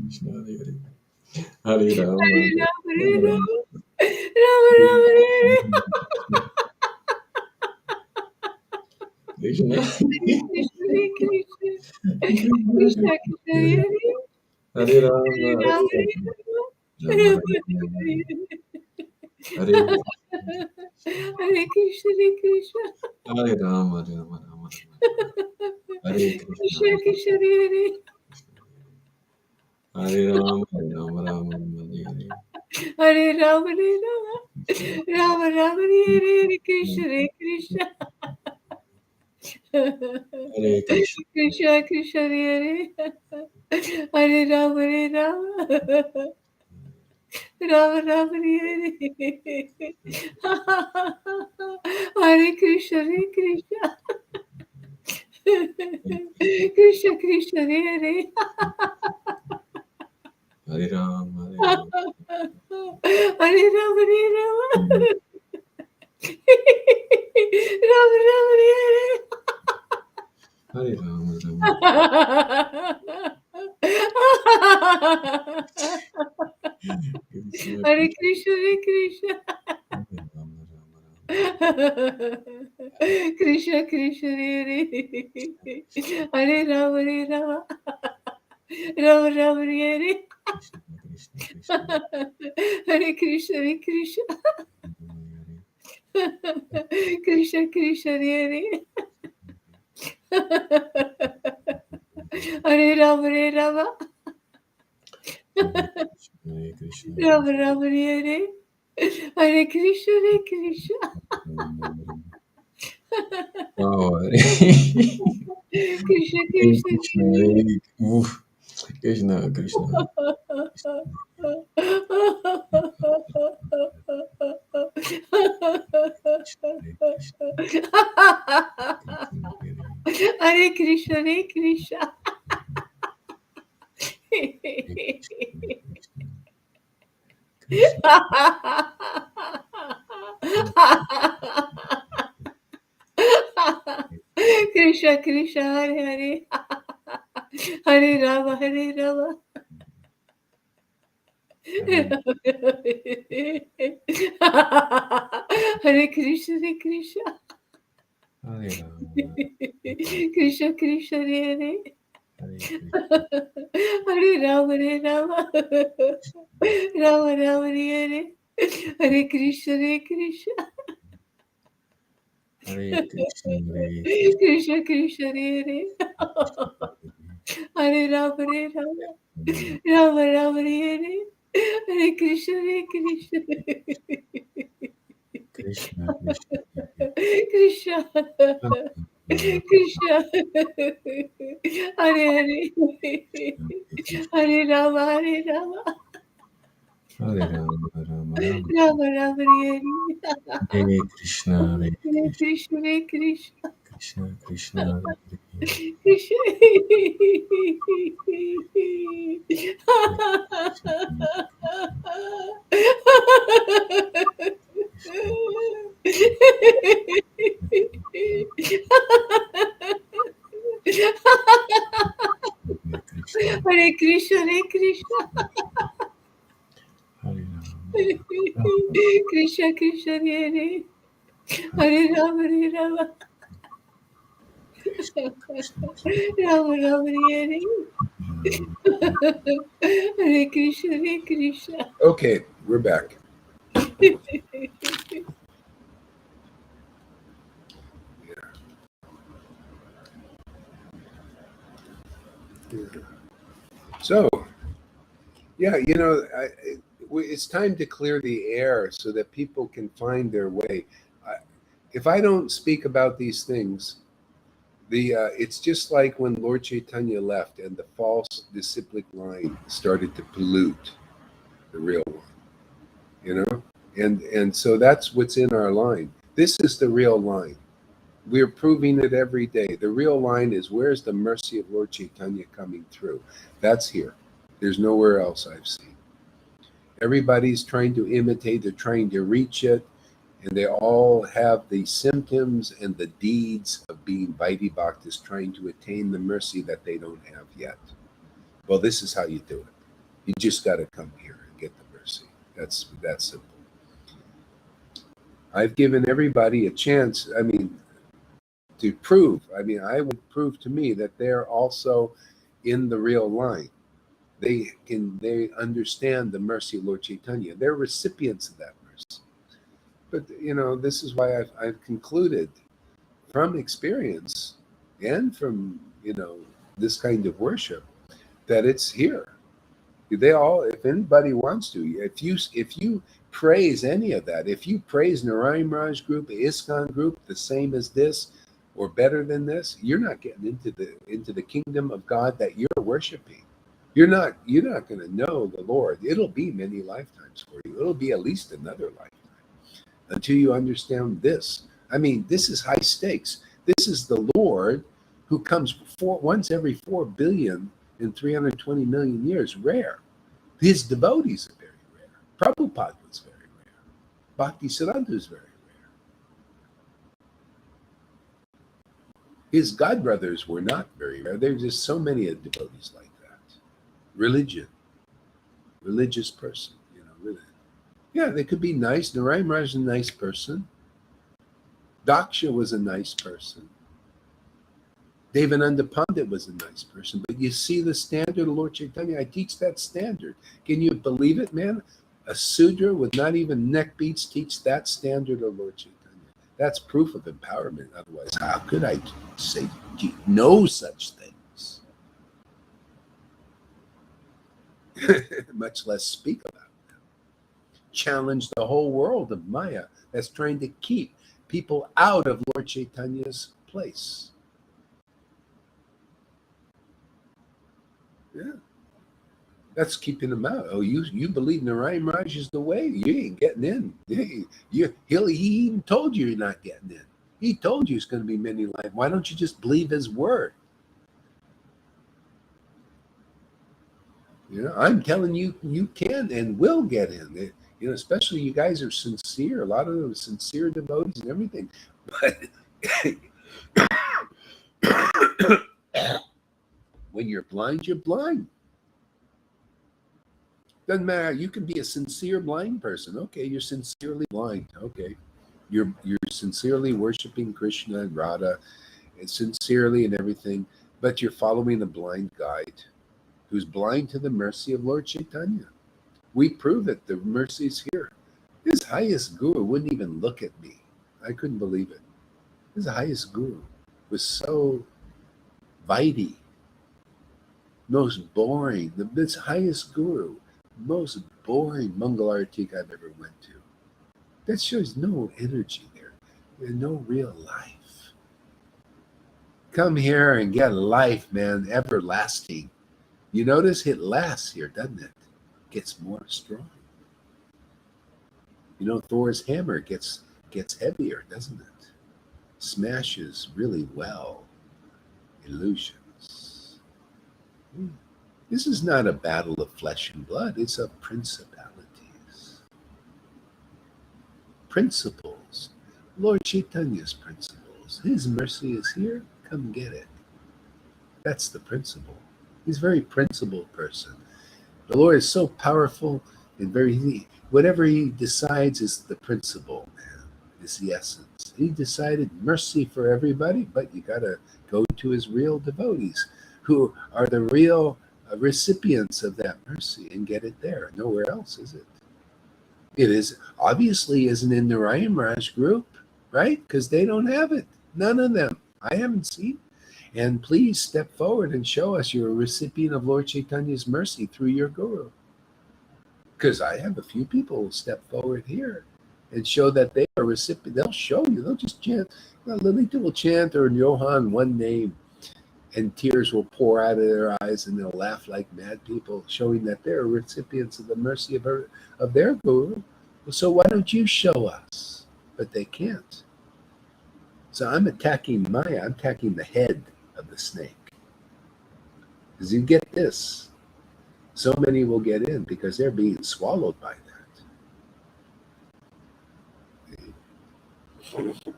Krishna, Hare Hare, Hare Rama, Hare Rama, Hare Hare Rama, Rama Rama, Hare Krishna, Krishna, Hare Krishna, Krishna, Krishna Krishna, Hare Hare Hare Rama, Rama, Hare Hare Rama, Hare Hare Krishna, Hare Krishna. Hare Rama, Hare Rama, Rama Hare Krishna Krishna, Krishna Hare Hare Rama, Rama Rama, Hare Hare Rama Hare Rama Krishna, Rama Rama Hare Hare Krishna Hare Krishna Hare Krishna, Krishna Krishna Hare Hare Rama Hare Rama Rama Rama Hare Hare Krishna Hare Krishna Krishna Krishna Hare Hare Rama, Hare Hare Rama, Rama Hare Rama Rama Rama Hare Hare Rama, Rama Krishna, Hare Krishna Hare Krishna Hare Rama, Rama Rama, Krishna Krishna Hare Hare Rama Hare Rama Rama Rama Hare Krishna, Krishna, Krishna, Hare Krishna Hare Krishna Hare Krishna Krishna Hare Hare Rama Hare Rama Hare Krishna, Rama Rama Hare Hare Krishna Hare Krishna Wow, Hare Krishna Hare Krishna Krishna, Hare Oof. Krishna, Krishna, Hare Krishna, Hare Krishna Hare Krishna Krishna, Krishna Krishna Hare Hare Hare Rama Hare Rama Hare Krishna Hare Krishna Hare Rama, Krishna Krishna Hare Hare Hare Hare Rama Hare Rama Rama Rama Hare Hare Hare Krishna Hare Krishna Krishna, Krishna Krishna Hare Hare Hare Rama Hare Rama Rama Rama Hare Hare Hare Krishna Hare Krishna Krishna, Krishna, Krishna Krishna Hare Hare Hare Rama Hare Rama Hare Rama, Rama Rama, Rama Rama Hare Hare Krishna, Hare Hare Krishna Hare Krishna Krishna, Krishna, Hare Krishna Hare Krishna, Hare Krishna Hare Krishna Hare Rama, Krishna Krishna Hare Hare Rama Hare Rama Rama Rama Hare Hare Krishna Hare Krishna Okay, we're back. So, yeah, it's time to clear the air so that people can find their way. If I don't speak about these things, it's just like when Lord Caitanya left and the false disciplic line started to pollute the real one, and so that's what's in our line. This is the real line. We're proving it every day. The real line is, where's the mercy of Lord Caitanya coming through? That's here. There's nowhere else I've seen. Everybody's trying to imitate, they're trying to reach it, and they all have the symptoms and the deeds of being Vaidhi Bhaktas, trying to attain the mercy that they don't have yet. Well, this is how you do it. You just got to come here and get the mercy. That's simple. I've given everybody a chance, to prove. I would prove to me that they're also in the real line. They understand the mercy of Lord Caitanya. They're recipients of that mercy. But this is why I've concluded from experience and from, this kind of worship, that it's here. They all, if anybody wants to, if you praise any of that, if you praise Narayan Raj group, ISKCON group, the same as this or better than this, you're not getting into the kingdom of God that you're worshiping. You're not going to know the Lord. It'll be many lifetimes for you. It'll be at least another lifetime until you understand this. I mean, this is high stakes. This is the Lord who comes once every 4 billion in 320 million years, rare. His devotees are very rare. Prabhupada was very rare. Bhaktisiddhanta is very rare. His godbrothers were not very rare. There's just so many devotees like that. Religious person, really. Yeah, they could be nice. Narayan Raj is a nice person. Daksha was a nice person. Devananda Pandit was a nice person. But you see the standard of Lord Caitanya? I teach that standard. Can you believe it, man? A Sudra with not even neck beads teach that standard of Lord Caitanya. That's proof of empowerment. Otherwise, how could I say no such things? Much less speak about them. Challenge the whole world of Maya that's trying to keep people out of Lord Caitanya's place. Yeah. That's keeping them out. Oh, you believe Narayan Raj is the way? You ain't getting in. He even told you you're not getting in. He told you it's going to be many life. Why don't you just believe his word? I'm telling you, you can and will get in. Especially you guys are sincere. A lot of them are sincere devotees and everything. But when you're blind, you're blind. Doesn't matter. You can be a sincere blind person. Okay, you're sincerely blind. Okay, you're sincerely worshiping Krishna and Radha, and sincerely and everything, but you're following a blind guide who's blind to the mercy of Lord Caitanya. We prove it. The mercy is here. His highest guru wouldn't even look at me. I couldn't believe it. His highest guru was so vitey, most boring. This highest guru, most boring Mangalartik I've ever went to. That shows no energy there. There's no real life. Come here and get life, man, everlasting. You notice it lasts here, doesn't it? Gets more strong. Thor's hammer gets heavier, doesn't it? Smashes really well illusions. This is not a battle of flesh and blood. It's of principalities. Principles. Lord Chaitanya's principles. His mercy is here. Come get it. That's the principle. He's a very principled person. The Lord is so powerful and whatever he decides is the principle, man, is the essence. He decided mercy for everybody, but you got to go to his real devotees who are the real recipients of that mercy and get it there. Nowhere else is it. It is obviously isn't in the Narayan Raj group, right? Because they don't have it. None of them. I haven't seen. And please step forward and show us you're a recipient of Lord Chaitanya's mercy through your guru. Because I have a few people who step forward here and show that they are recipient. They'll show you. They'll just chant. Lalita will chant or Johan one name, and tears will pour out of their eyes, and they'll laugh like mad people, showing that they're recipients of the mercy of their guru. So why don't you show us? But they can't. So I'm attacking Maya. I'm attacking the head of the snake. Because you get this, so many will get in because they're being swallowed by that.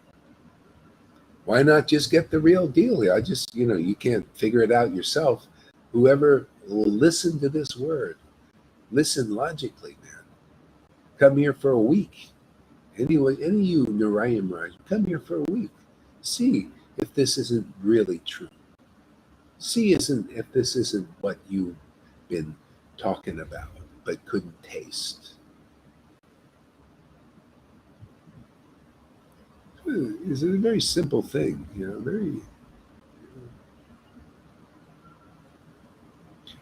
Why not just get the real deal? I just, you can't figure it out yourself. Whoever will listen to this word, listen logically, man. Come here for a week. Any of you Narayan Raj, come here for a week. See if this isn't really true. See if this isn't what you've been talking about but couldn't taste. It's a very simple thing, very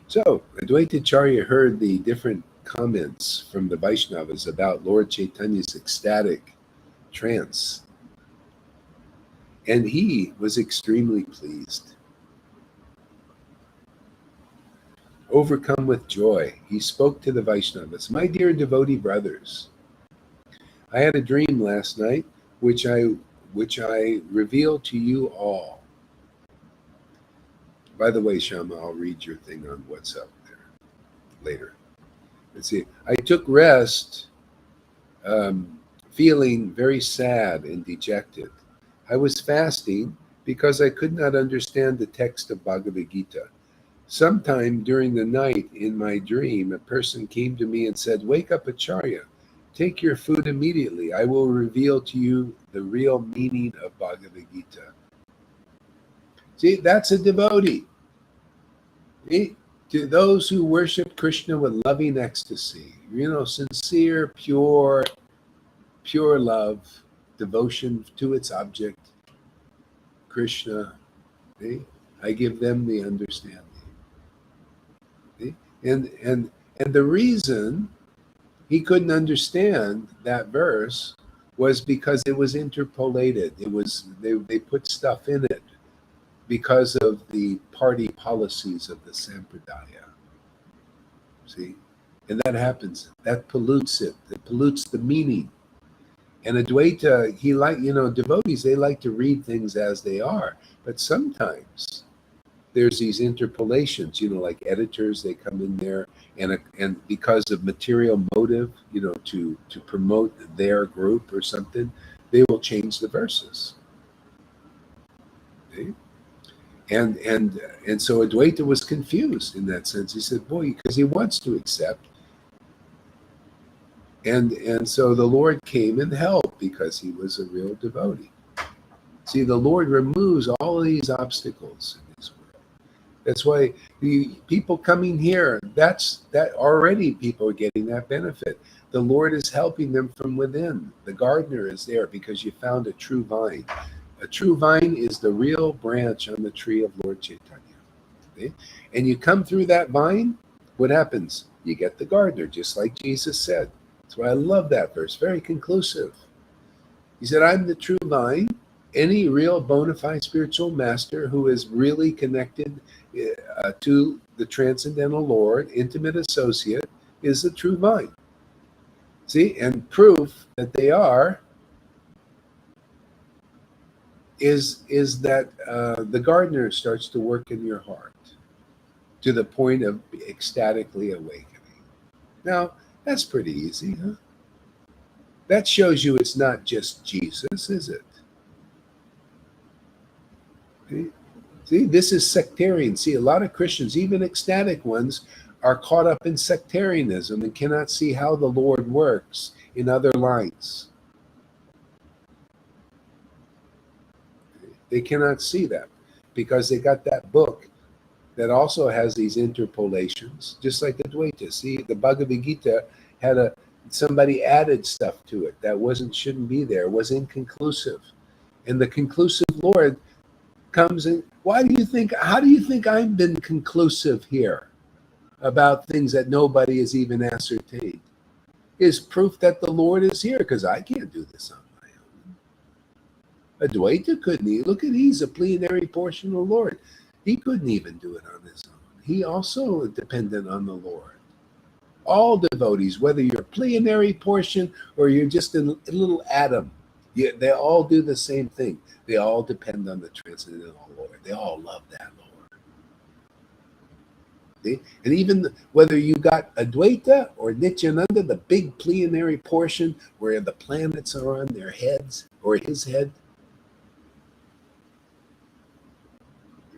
So Advaita Acharya heard the different comments from the Vaishnavas about Lord Chaitanya's ecstatic trance, and he was extremely pleased. Overcome with joy, he spoke to the Vaishnavas, "My dear devotee brothers, I had a dream last night which I reveal to you all." By the way, Shama, I'll read your thing on WhatsApp there later. Let's see. "I took rest, feeling very sad and dejected. I was fasting because I could not understand the text of Bhagavad Gita. Sometime during the night in my dream, a person came to me and said, 'Wake up, Acharya. Take your food immediately. I will reveal to you the real meaning of Bhagavad Gita.'" See, that's a devotee. See? To those who worship Krishna with loving ecstasy, sincere, pure love, devotion to its object, Krishna, see? I give them the understanding. See? And the reason he couldn't understand that verse was because it was interpolated. It was they put stuff in it because of the party policies of the Sampradaya. See? And that happens. That pollutes it. It pollutes the meaning. And Advaita, devotees, they like to read things as they are. But sometimes there's these interpolations, like editors, they come in there and because of material motive, to promote their group or something, they will change the verses. Okay? And so Advaita was confused in that sense. He said, boy, because he wants to accept. And so the Lord came and helped because he was a real devotee. See, the Lord removes all of these obstacles in this world. That's why the people coming here, that already people are getting that benefit. The Lord is helping them from within. The gardener is there because you found a true vine. A true vine is the real branch on the tree of Lord Caitanya. Okay? And you come through that vine, what happens? You get the gardener, just like Jesus said. That's why I love that verse, very conclusive. He said, "I'm the true vine. Any real bona fide spiritual master who is really connected to the transcendental Lord, intimate associate, is the true vine." See, and proof that they are is that the gardener starts to work in your heart to the point of ecstatically awakening. Now, that's pretty easy, huh? That shows you it's not just Jesus, is it? See, this is sectarian. See, a lot of Christians, even ecstatic ones, are caught up in sectarianism and cannot see how the Lord works in other lines. They cannot see that because they got that book that also has these interpolations, just like Advaita. See, the Bhagavad Gita had somebody added stuff to it that shouldn't be there, was inconclusive. And the conclusive Lord comes in. How do you think I've been conclusive here about things that nobody has even ascertained? Is proof that the Lord is here, because I can't do this on my own. Advaita couldn't. Look at, he's a plenary portion of the Lord. He couldn't even do it on his own. He also depended on the Lord. All devotees, whether you're a plenary portion or you're just a little atom, they all do the same thing. They all depend on the transcendental Lord. They all love that Lord. See? And even whether you got Advaita or Nityananda, the big plenary portion where the planets are on their heads or his head,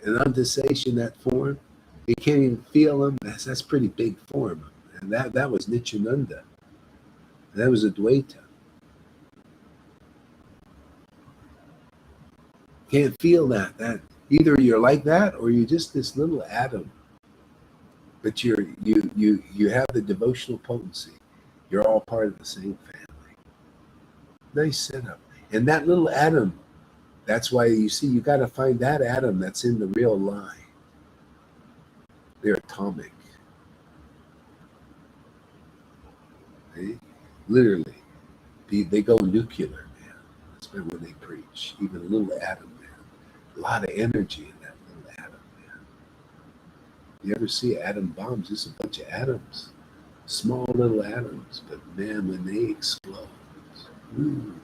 and Antasation, that form, you can't even feel them. That's pretty big form. And that was Nityananda. That was Advaita. Can't feel that. That either you're like that or you're just this little atom. But you have the devotional potency. You're all part of the same family. Nice setup. And that little atom, that's why you got to find that atom that's in the real line. They're atomic. Literally, they go nuclear, man. That's when they preach. Even a little atom, man. A lot of energy in that little atom, man. You ever see atom bombs? Just a bunch of atoms, small little atoms. But man, when they explode, ooh,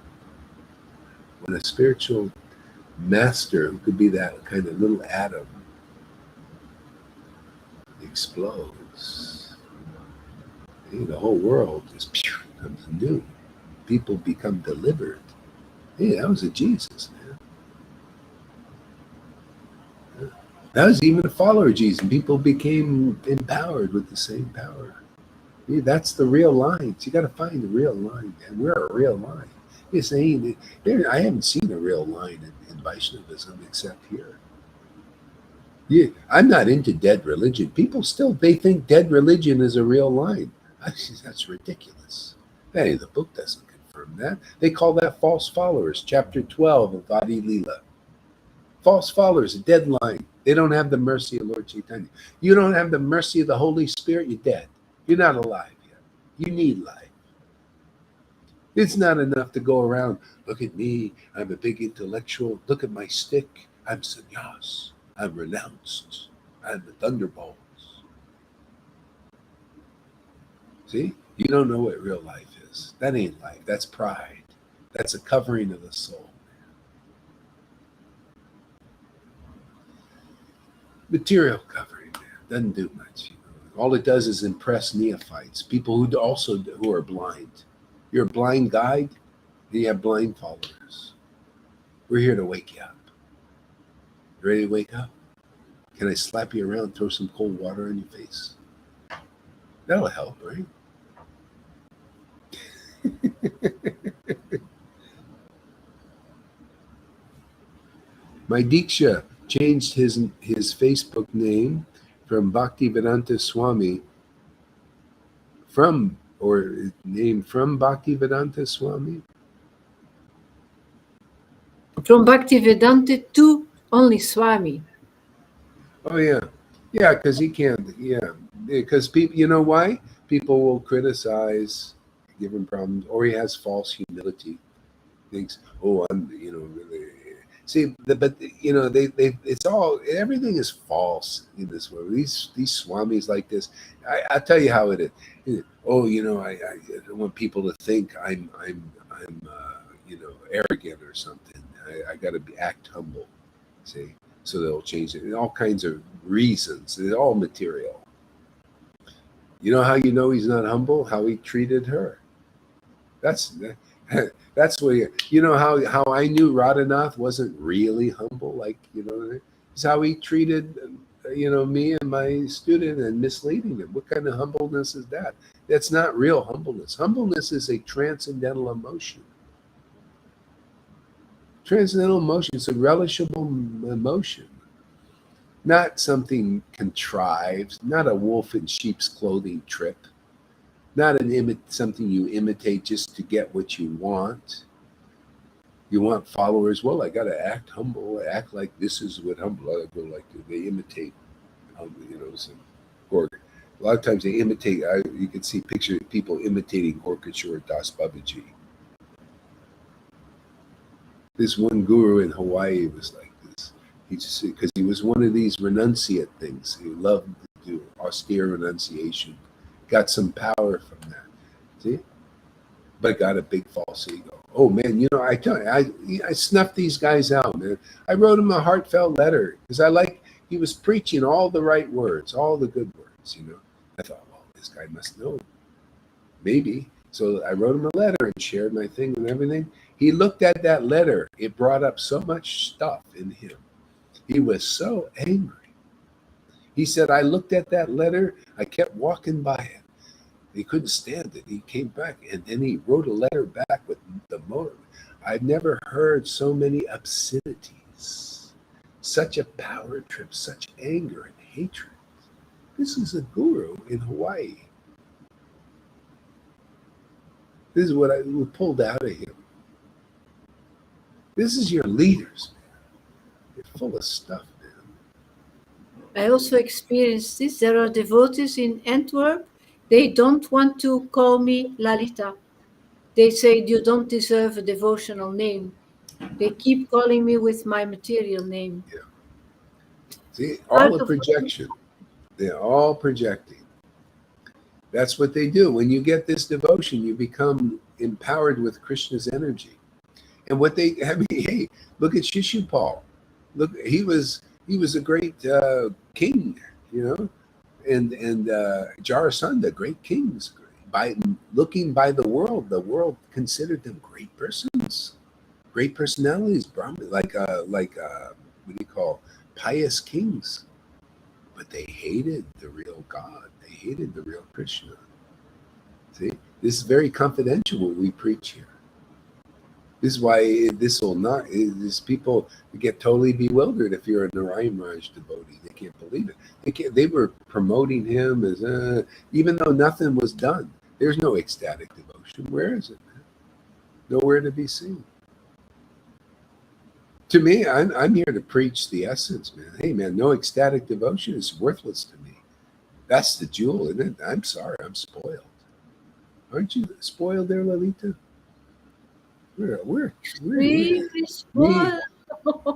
when a spiritual master who could be that kind of little atom explodes, the whole world just becomes new. People become delivered. Hey, that was a Jesus, man. Yeah. That was even a follower of Jesus. And people became empowered with the same power. Yeah, that's the real lines. You got to find the real line, man. We're a real line. You're saying I haven't seen a real line in Vaishnavism except here. Yeah, I'm not into dead religion. People still they think dead religion is a real line. That's ridiculous. Hey, the book doesn't confirm that. They call that false followers. Chapter 12 of Vadi Lila. False followers, a dead line. They don't have the mercy of Lord Caitanya. You don't have the mercy of the Holy Spirit, you're dead. You're not alive yet. You need life. It's not enough to go around, look at me, I'm a big intellectual, look at my stick, I'm sannyas, I'm renounced, I'm the thunderbolts. See? You don't know what real life is. That ain't life. That's pride. That's a covering of the soul. Material covering, man. Doesn't do much. All it does is impress neophytes, people who are blind. You're a blind guide, you have blind followers. We're here to wake you up. You ready to wake up? Can I slap you around, throw some cold water on your face? That'll help, right? My Diksha changed his Facebook name from Bhaktivedanta Swami from Bhaktivedanta Swami. From Bhaktivedanta to only Swami. Oh yeah, because he can't. Yeah, because people. You know why? People will criticize, give him problems, or he has false humility. Thinks, oh, I'm. Really. See, but it's all. Everything is false in this world. These swamis like this. I'll tell you how it is. Oh, I don't want people to think I'm arrogant or something. I got to act humble. See. So they'll change it. All kinds of reasons. It's all material. You know how you know he's not humble? How he treated her. That's where you know how I knew Radhanath wasn't really humble. Like it's how he treated me and my student and misleading him. What kind of humbleness is that? That's not real humbleness. Humbleness is a transcendental emotion. Transcendental emotion is a relishable emotion, not something contrived, not a wolf in sheep's clothing trip, not something you imitate just to get what you want. You want followers. Well, I got to act humble, act like this is what humble. I go like they imitate, some Gork. A lot of times they imitate. You can see pictures of people imitating Gorkachur Das Babaji. This one guru in Hawaii was like this. He just because he was one of these renunciate things. He loved to do austere renunciation. Got some power from that. See? But got a big false ego. Oh man, I tell you, I snuffed these guys out, man. I wrote him a heartfelt letter because he was preaching all the right words, all the good words, I thought, well, this guy must know. Maybe. So I wrote him a letter and shared my thing and everything. He looked at that letter. It brought up so much stuff in him. He was so angry. He said, I looked at that letter. I kept walking by it. He couldn't stand it. He came back and then he wrote a letter back with the motive. I've never heard so many obscenities, such a power trip, such anger and hatred. This is a guru in Hawaii. This is what I pulled out of him. This is your leaders, man. They're full of stuff, man. I also experienced this. There are devotees in Antwerp They don't want to call me Lalita. They say you don't deserve a devotional name. They keep calling me with my material name. Yeah. See, all Out a of projection. They're all projecting. That's what they do. When you get this devotion, you become empowered with Krishna's energy. And what they, I mean, hey, look at Shishupal. Look, he was a great king, you know, and Jarasandha, great kings. By looking by the world considered them great persons, great personalities, Brahmin, what do you call, pious kings. But they hated the real God. They hated the real Krishna. See, this is very confidential what we preach here. This is why this will not. These people get totally bewildered if you're a Narayan Raj devotee. They can't believe it. They can't. They were promoting him as even though nothing was done. There's no ecstatic devotion. Where is it, man? Nowhere to be seen. To me, I'm here to preach the essence, man. Hey, man, no ecstatic devotion is worthless to me. That's the jewel, isn't it? I'm sorry, I'm spoiled. Aren't you spoiled there, Lalita? We're really we spoiled.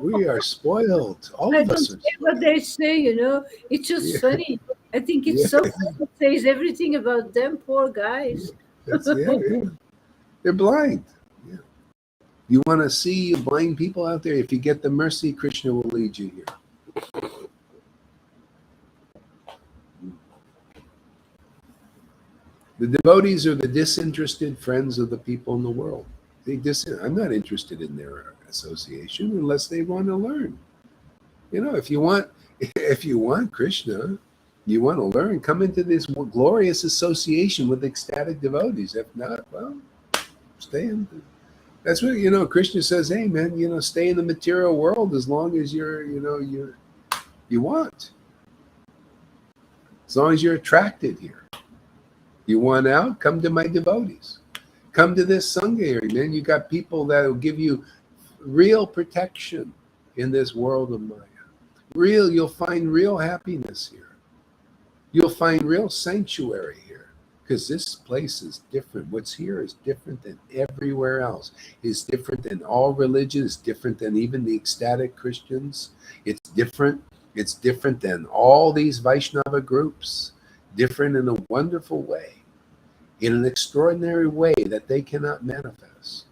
we are spoiled. All I of don't us are care what spoiled. they say, you know. It's just Yeah, funny. I think it's yeah, so funny. It says everything about them poor guys. that's yeah. They're blind. Yeah. You want to see blind people out there? If you get the mercy, Krishna will lead you here. The devotees are the disinterested friends of the people in the world. I'm not interested in their association unless they want to learn. You know, if you want Krishna, you want to learn, come into this glorious association with ecstatic devotees. If not, well, stay in. That's what, you know, Krishna says, hey man, you know, stay in the material world as long as you want. As long as you're attracted here. You want out, come to my devotees. Come to this Sangha area, man. You got people that will give you real protection in this world of Maya. You'll find real happiness here. You'll find real sanctuary here. Because this place is different. What's here is different than everywhere else. It's different than all religions. It's different than even the ecstatic Christians. It's different. It's different than all these Vaishnava groups. Different in a wonderful way. In an extraordinary way that they cannot manifest.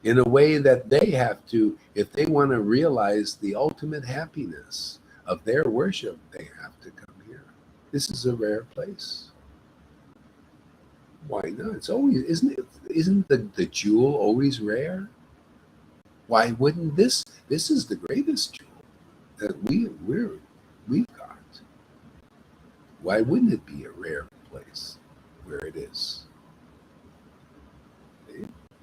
In a way that they have to, if they want to realize the ultimate happiness of their worship, they have to come here. This is a rare place. Why not? It's always, isn't the jewel always rare? Why wouldn't this is the greatest jewel that we've got. Why wouldn't it be a rare place where it is?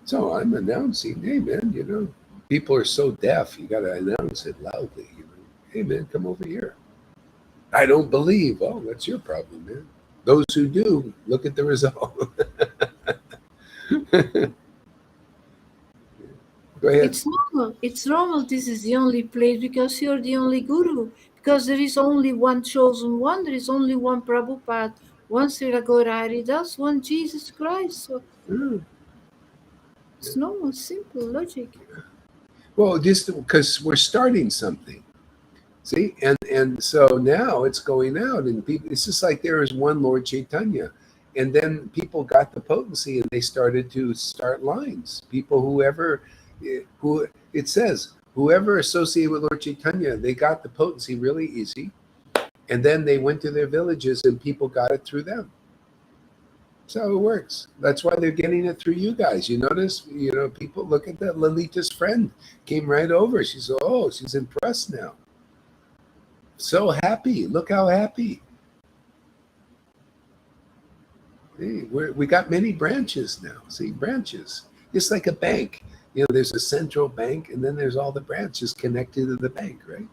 So I'm announcing, hey man, you know, people are so deaf, you got to announce it loudly. You know, hey man, come over here. I don't believe. Oh, that's your problem, man. Those who do, look at the result. Go ahead. It's normal. It's normal. This is the only place because you're the only guru. Because there is only one chosen one. There is only one Prabhupada, one Srila Haridas, one Jesus Christ. So Yeah. it's normal, simple logic. Well, just because we're starting something. See, and so now it's going out, and people, it's just like there is one Lord Caitanya, and then people got the potency, and they started to start lines. People, who it says, whoever associated with Lord Caitanya, they got the potency really easy, and then they went to their villages, and people got it through them. That's how it works. That's why they're getting it through you guys. You notice, you know, people look at that. Lalita's friend came right over. She's she's impressed now. So happy. Look how happy. Hey, we got many branches now. See, branches. It's like a bank. You know, there's a central bank, and then there's all the branches connected to the bank, right?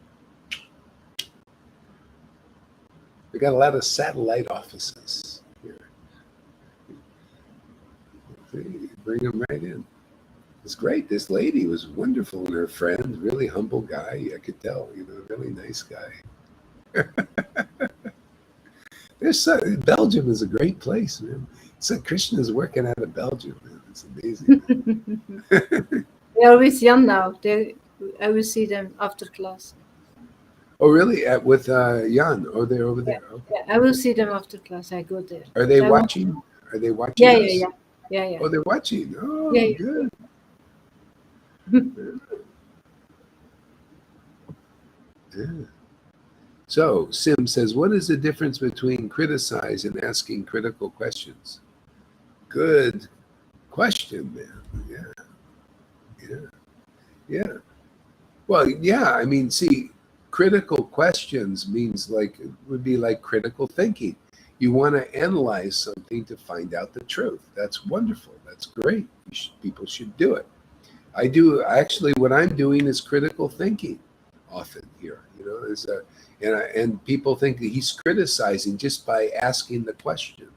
We got a lot of satellite offices here. See, bring them right in. It's great. This lady was wonderful, and her friend, really humble guy. I could tell, you know, really nice guy. Belgium is a great place, man. So Krishna's working out of Belgium, man. It's amazing. They are with Jan now. I will see them after class. Oh, really? With Jan? Oh, they're over Yeah, there. Okay. yeah, I will see them after class. I go there. Are they So I want- watching? Are they watching Yeah, us? yeah, yeah, yeah, Oh, they're watching. Oh, yeah. good. Yeah. Yeah. So Sim says, what is the difference between criticize and asking critical questions? Good question, man. Yeah, yeah, yeah. Well, yeah. I mean, see, critical questions means like it would be like critical thinking. You want to analyze something to find out the truth. That's wonderful. That's great. People should do it. I do actually. What I'm doing is critical thinking. Often here, is a and people think that he's criticizing just by asking the question.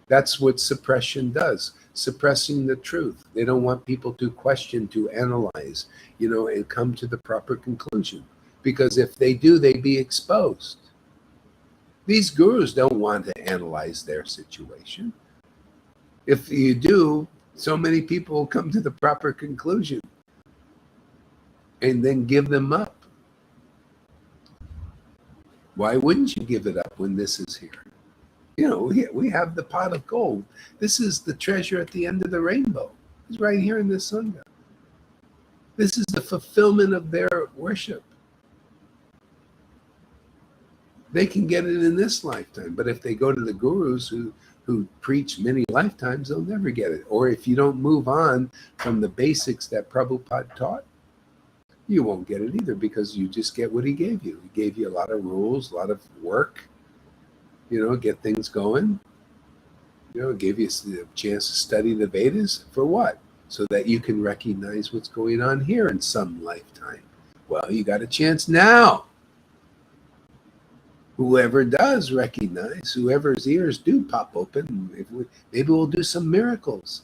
That's what suppression does. Suppressing the truth. They don't want people to question, to analyze, and come to the proper conclusion. Because if they do, they'd be exposed. These gurus don't want to analyze their situation. If you do, so many people will come to the proper conclusion and then give them up. Why wouldn't you give it up when this is here? We have the pot of gold. This is the treasure at the end of the rainbow. It's right here in the Sangha. This is the fulfillment of their worship. They can get it in this lifetime, but if they go to the gurus who preach many lifetimes, they'll never get it. Or if you don't move on from the basics that Prabhupada taught, you won't get it either, because you just get what he gave you. He gave you a lot of rules, a lot of work, get things going. Gave you a chance to study the Vedas for what? So that you can recognize what's going on here in some lifetime. Well, you got a chance now. Whoever does recognize, whoever's ears do pop open, maybe we'll do some miracles,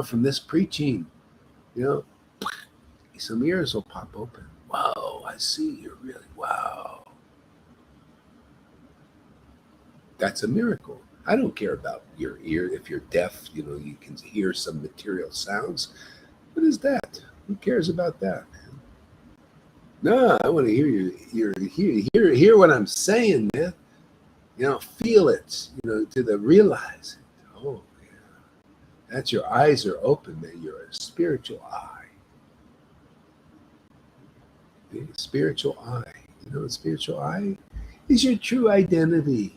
from this preaching, some ears will pop open. Wow, I see you're really, wow. That's a miracle. I don't care about your ear. If you're deaf, you can hear some material sounds. What is that? Who cares about that? No, I want to hear you. Hear what I'm saying, man. Feel it. To the realize it. Oh, yeah. That's your eyes are open, man. You're a spiritual eye. A spiritual eye. A spiritual eye is your true identity.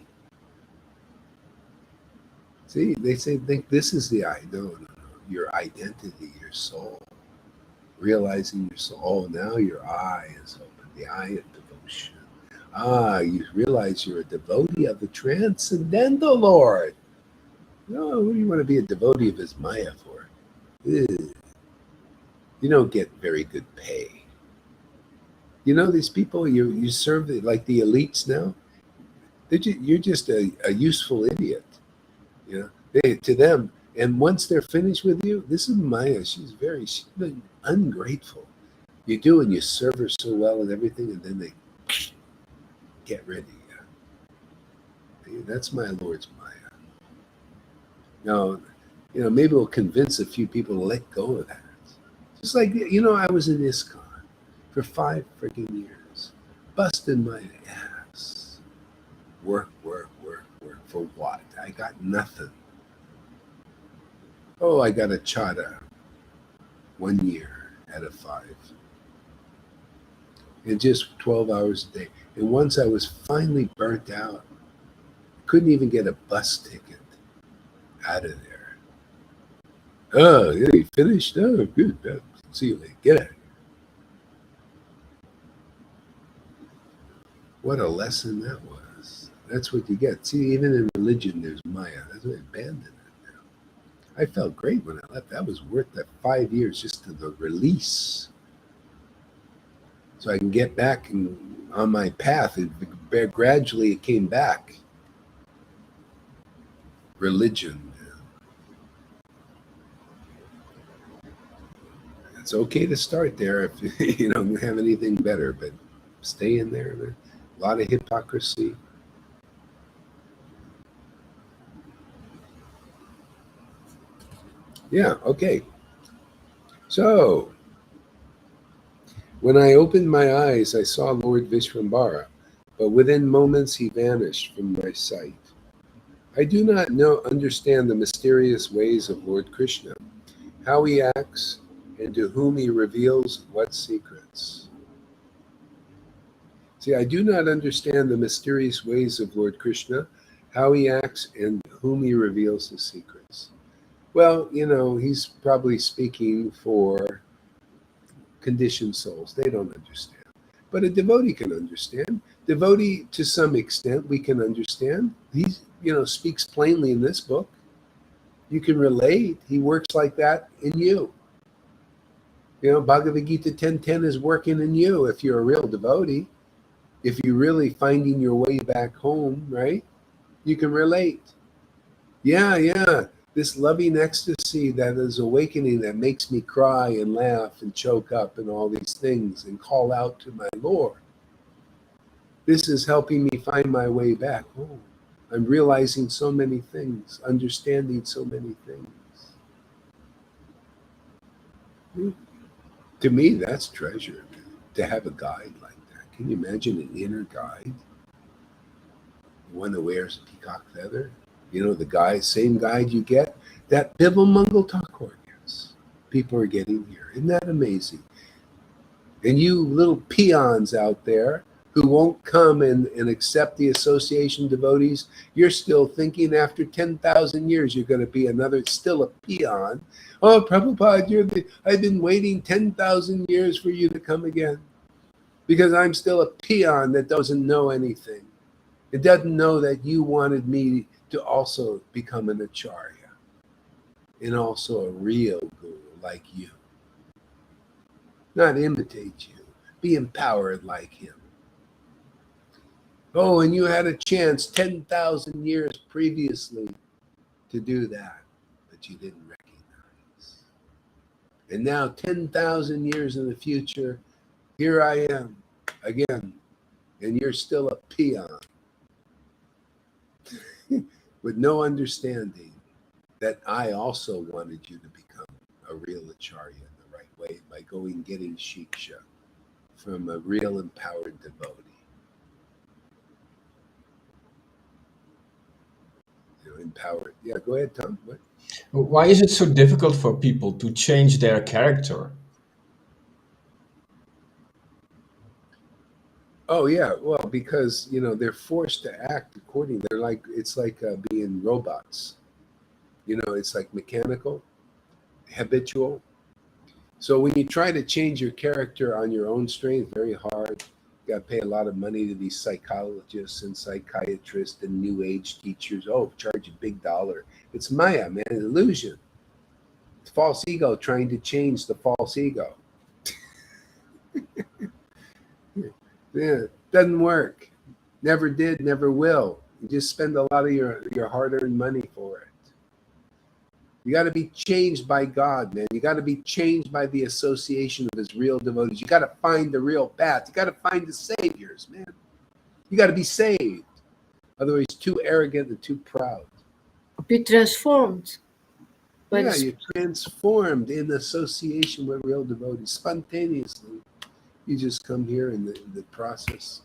See, they think this is the eye. No. Your identity, your soul. Realizing your soul. Oh, now your eye is open. The eye of devotion. You realize you're a devotee of the transcendental Lord. No, who do you want to be a devotee of his Maya for? Ugh. You don't get very good pay. These people, you serve like the elites now. You're just a useful idiot. To them. And once they're finished with you, this is Maya. She's been ungrateful. You do, and you serve her so well and everything, and then they get ready. That's my Lord's Maya. Now, maybe we'll convince a few people to let go of that. Just like, I was in ISKCON for 5 freaking years, busting my ass. Work. For what? I got nothing. Oh, I got a chada 1 year out of 5. And just 12 hours a day. And once I was finally burnt out, couldn't even get a bus ticket out of there. Oh, yeah, you finished? Oh, good. See you later. Get out of here. What a lesson that was. That's what you get. See, even in religion, there's Maya. That's why I abandoned it now. I felt great when I left. That was worth that 5 years just to the release. So I can get back on my path. Gradually, it came back. Religion. It's okay to start there if you don't have anything better, but stay in there. A lot of hypocrisy. Yeah, okay. So, when I opened my eyes, I saw Lord Vishvambara, but within moments he vanished from my sight. I do not understand the mysterious ways of Lord Krishna, how he acts, and to whom he reveals what secrets. See, I do not understand the mysterious ways of Lord Krishna, how he acts, and whom he reveals his secrets. Well, he's probably speaking for conditioned souls. They don't understand. But a devotee can understand. Devotee, to some extent, we can understand. He, speaks plainly in this book. You can relate. He works like that in you. Bhagavad Gita 10:10 is working in you if you're a real devotee. If you're really finding your way back home, right? You can relate. Yeah. This loving ecstasy that is awakening that makes me cry and laugh and choke up and all these things and call out to my Lord. This is helping me find my way back home. I'm realizing so many things, understanding so many things. To me, that's treasure, to have a guide like that. Can you imagine an inner guide? One that wears a peacock feather? The same guide you get, that Bibble Mungle Thakur gets. People are getting here. Isn't that amazing? And you little peons out there who won't come and accept the association devotees, you're still thinking after 10,000 years you're going to be still a peon. Oh, Prabhupada, I've been waiting 10,000 years for you to come again because I'm still a peon that doesn't know anything. It doesn't know that you wanted me to also become an acharya and also a real guru like you. Not imitate you, be empowered like him. Oh, and you had a chance 10,000 years previously to do that, but you didn't recognize. And now 10,000 years in the future, here I am again, and you're still a peon with no understanding that I also wanted you to become a real acharya in the right way by getting shiksha from a real empowered devotee. Empowered. Yeah, go ahead, Tom. What? Why is it so difficult for people to change their character? Oh yeah, well, because they're forced to act according. It's like being robots. It's like mechanical, habitual. So when you try to change your character on your own strength, very hard. You got to pay a lot of money to these psychologists and psychiatrists and new age teachers. Oh, charge a big dollar. It's Maya, man, an illusion. It's false ego trying to change the false ego. Yeah, doesn't work. Never did, never will. You just spend a lot of your hard-earned money for it. You got to be changed by God, man. You got to be changed by the association of his real devotees. You got to find the real path. You got to find the saviors, man. You got to be saved. Otherwise, too arrogant and too proud. Be transformed. Yeah, you're transformed in association with real devotees spontaneously. You just come here and the process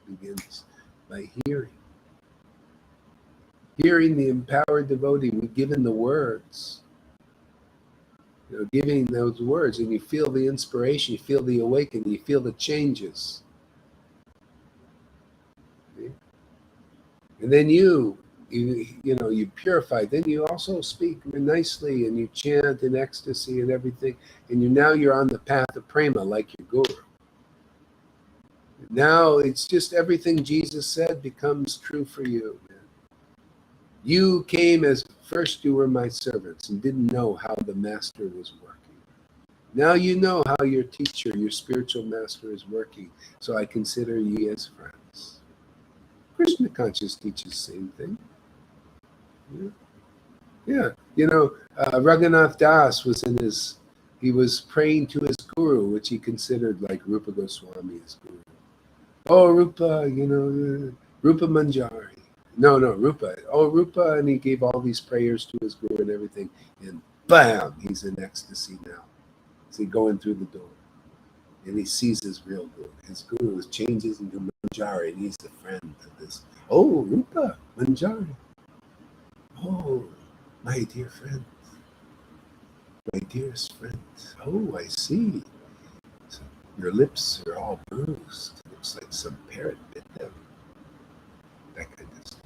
begins by hearing. Hearing the empowered devotee, we're given the words. Giving those words, and you feel the inspiration, you feel the awakening, you feel the changes. Okay? And then you purify. Then you also speak nicely, and you chant in ecstasy and everything. And you're on the path of prema, like your guru. Now it's just everything Jesus said becomes true for you. You came as first you were my servants and didn't know how the master was working. Now you know how your teacher, your spiritual master is working. So I consider ye as friends. Krishna conscious teaches the same thing. Yeah. Raghunath Das he was praying to his guru, which he considered like Rupa Goswami as guru. Oh, Rupa, Rupa Manjari. No, Rupa. Oh, Rupa, and he gave all these prayers to his guru and everything. And bam, he's in ecstasy now. See, going through the door. And he sees his real guru. His guru changes into Manjari, and he's the friend of this. Oh, Rupa, Manjari. Oh, my dear friend. My dearest friend. Oh, I see. So your lips are all bruised. Looks like some parrot bit them. That kind of stuff.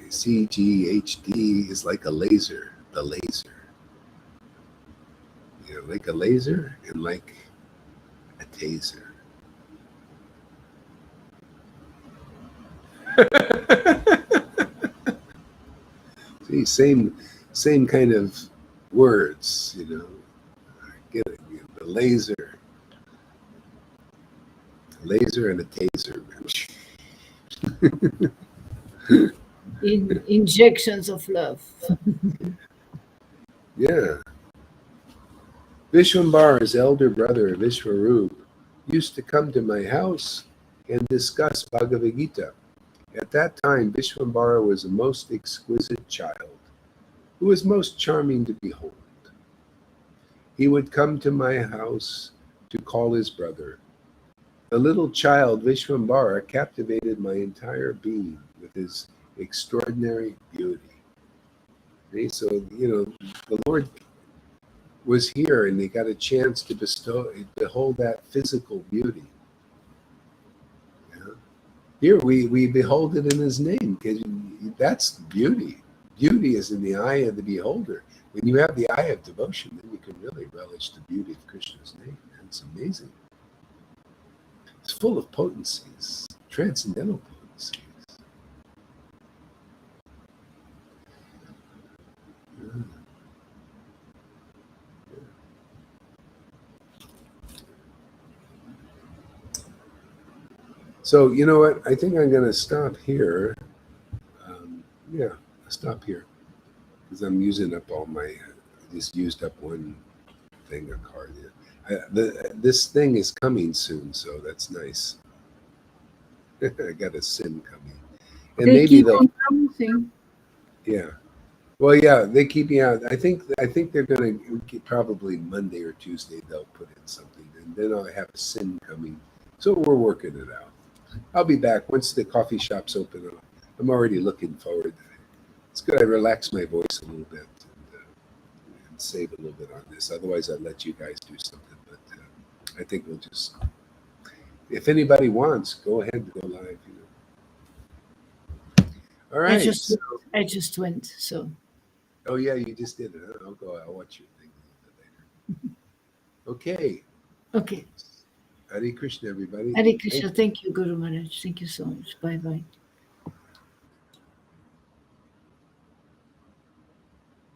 CGHD is like a laser. The laser. You know, like a laser and like a taser. See, same kind of words, you know. Get it? You know, the laser and a taser. Injections of love. Yeah. Vishwambara's elder brother, Vishwarup, used to come to my house and discuss Bhagavad Gita. At that time, Vishwambara was a most exquisite child, who was most charming to behold. He would come to my house to call his brother. The little child, Vishwambara, captivated my entire being with his extraordinary beauty. Okay, so, you know, the Lord was here and they got a chance to behold that physical beauty. Yeah. Here we behold it in his name, because that's beauty. Beauty is in the eye of the beholder. When you have the eye of devotion, then you can really relish the beauty of Krishna's name. It's amazing. It's full of potencies, transcendental potencies. Yeah. So, you know what? I think I'm going to stop here. Yeah, I'll stop here because I'm using up all my. I just used up one thing, a card. Yeah. This thing is coming soon, so that's nice. I got a SIM coming, and They maybe keep they'll. on promising. Yeah. Well, yeah, they keep me out. I think they're going to probably Monday or Tuesday they'll put in something, and then I'll have a SIM coming. So we're working it out. I'll be back once the coffee shop's open. I'm already looking forward. It's good I relax my voice a little bit and save a little bit on this. Otherwise, I'd let you guys do something. But I think we'll just, if anybody wants, go ahead and go live. You know. All right. I just went. So. Oh yeah, you just did it. Huh? I'll watch your thing a little bit later. Okay. Okay. Hare Krishna, everybody. Hare Krishna. Thank you, Guru Maharaj. Thank you so much. Bye bye.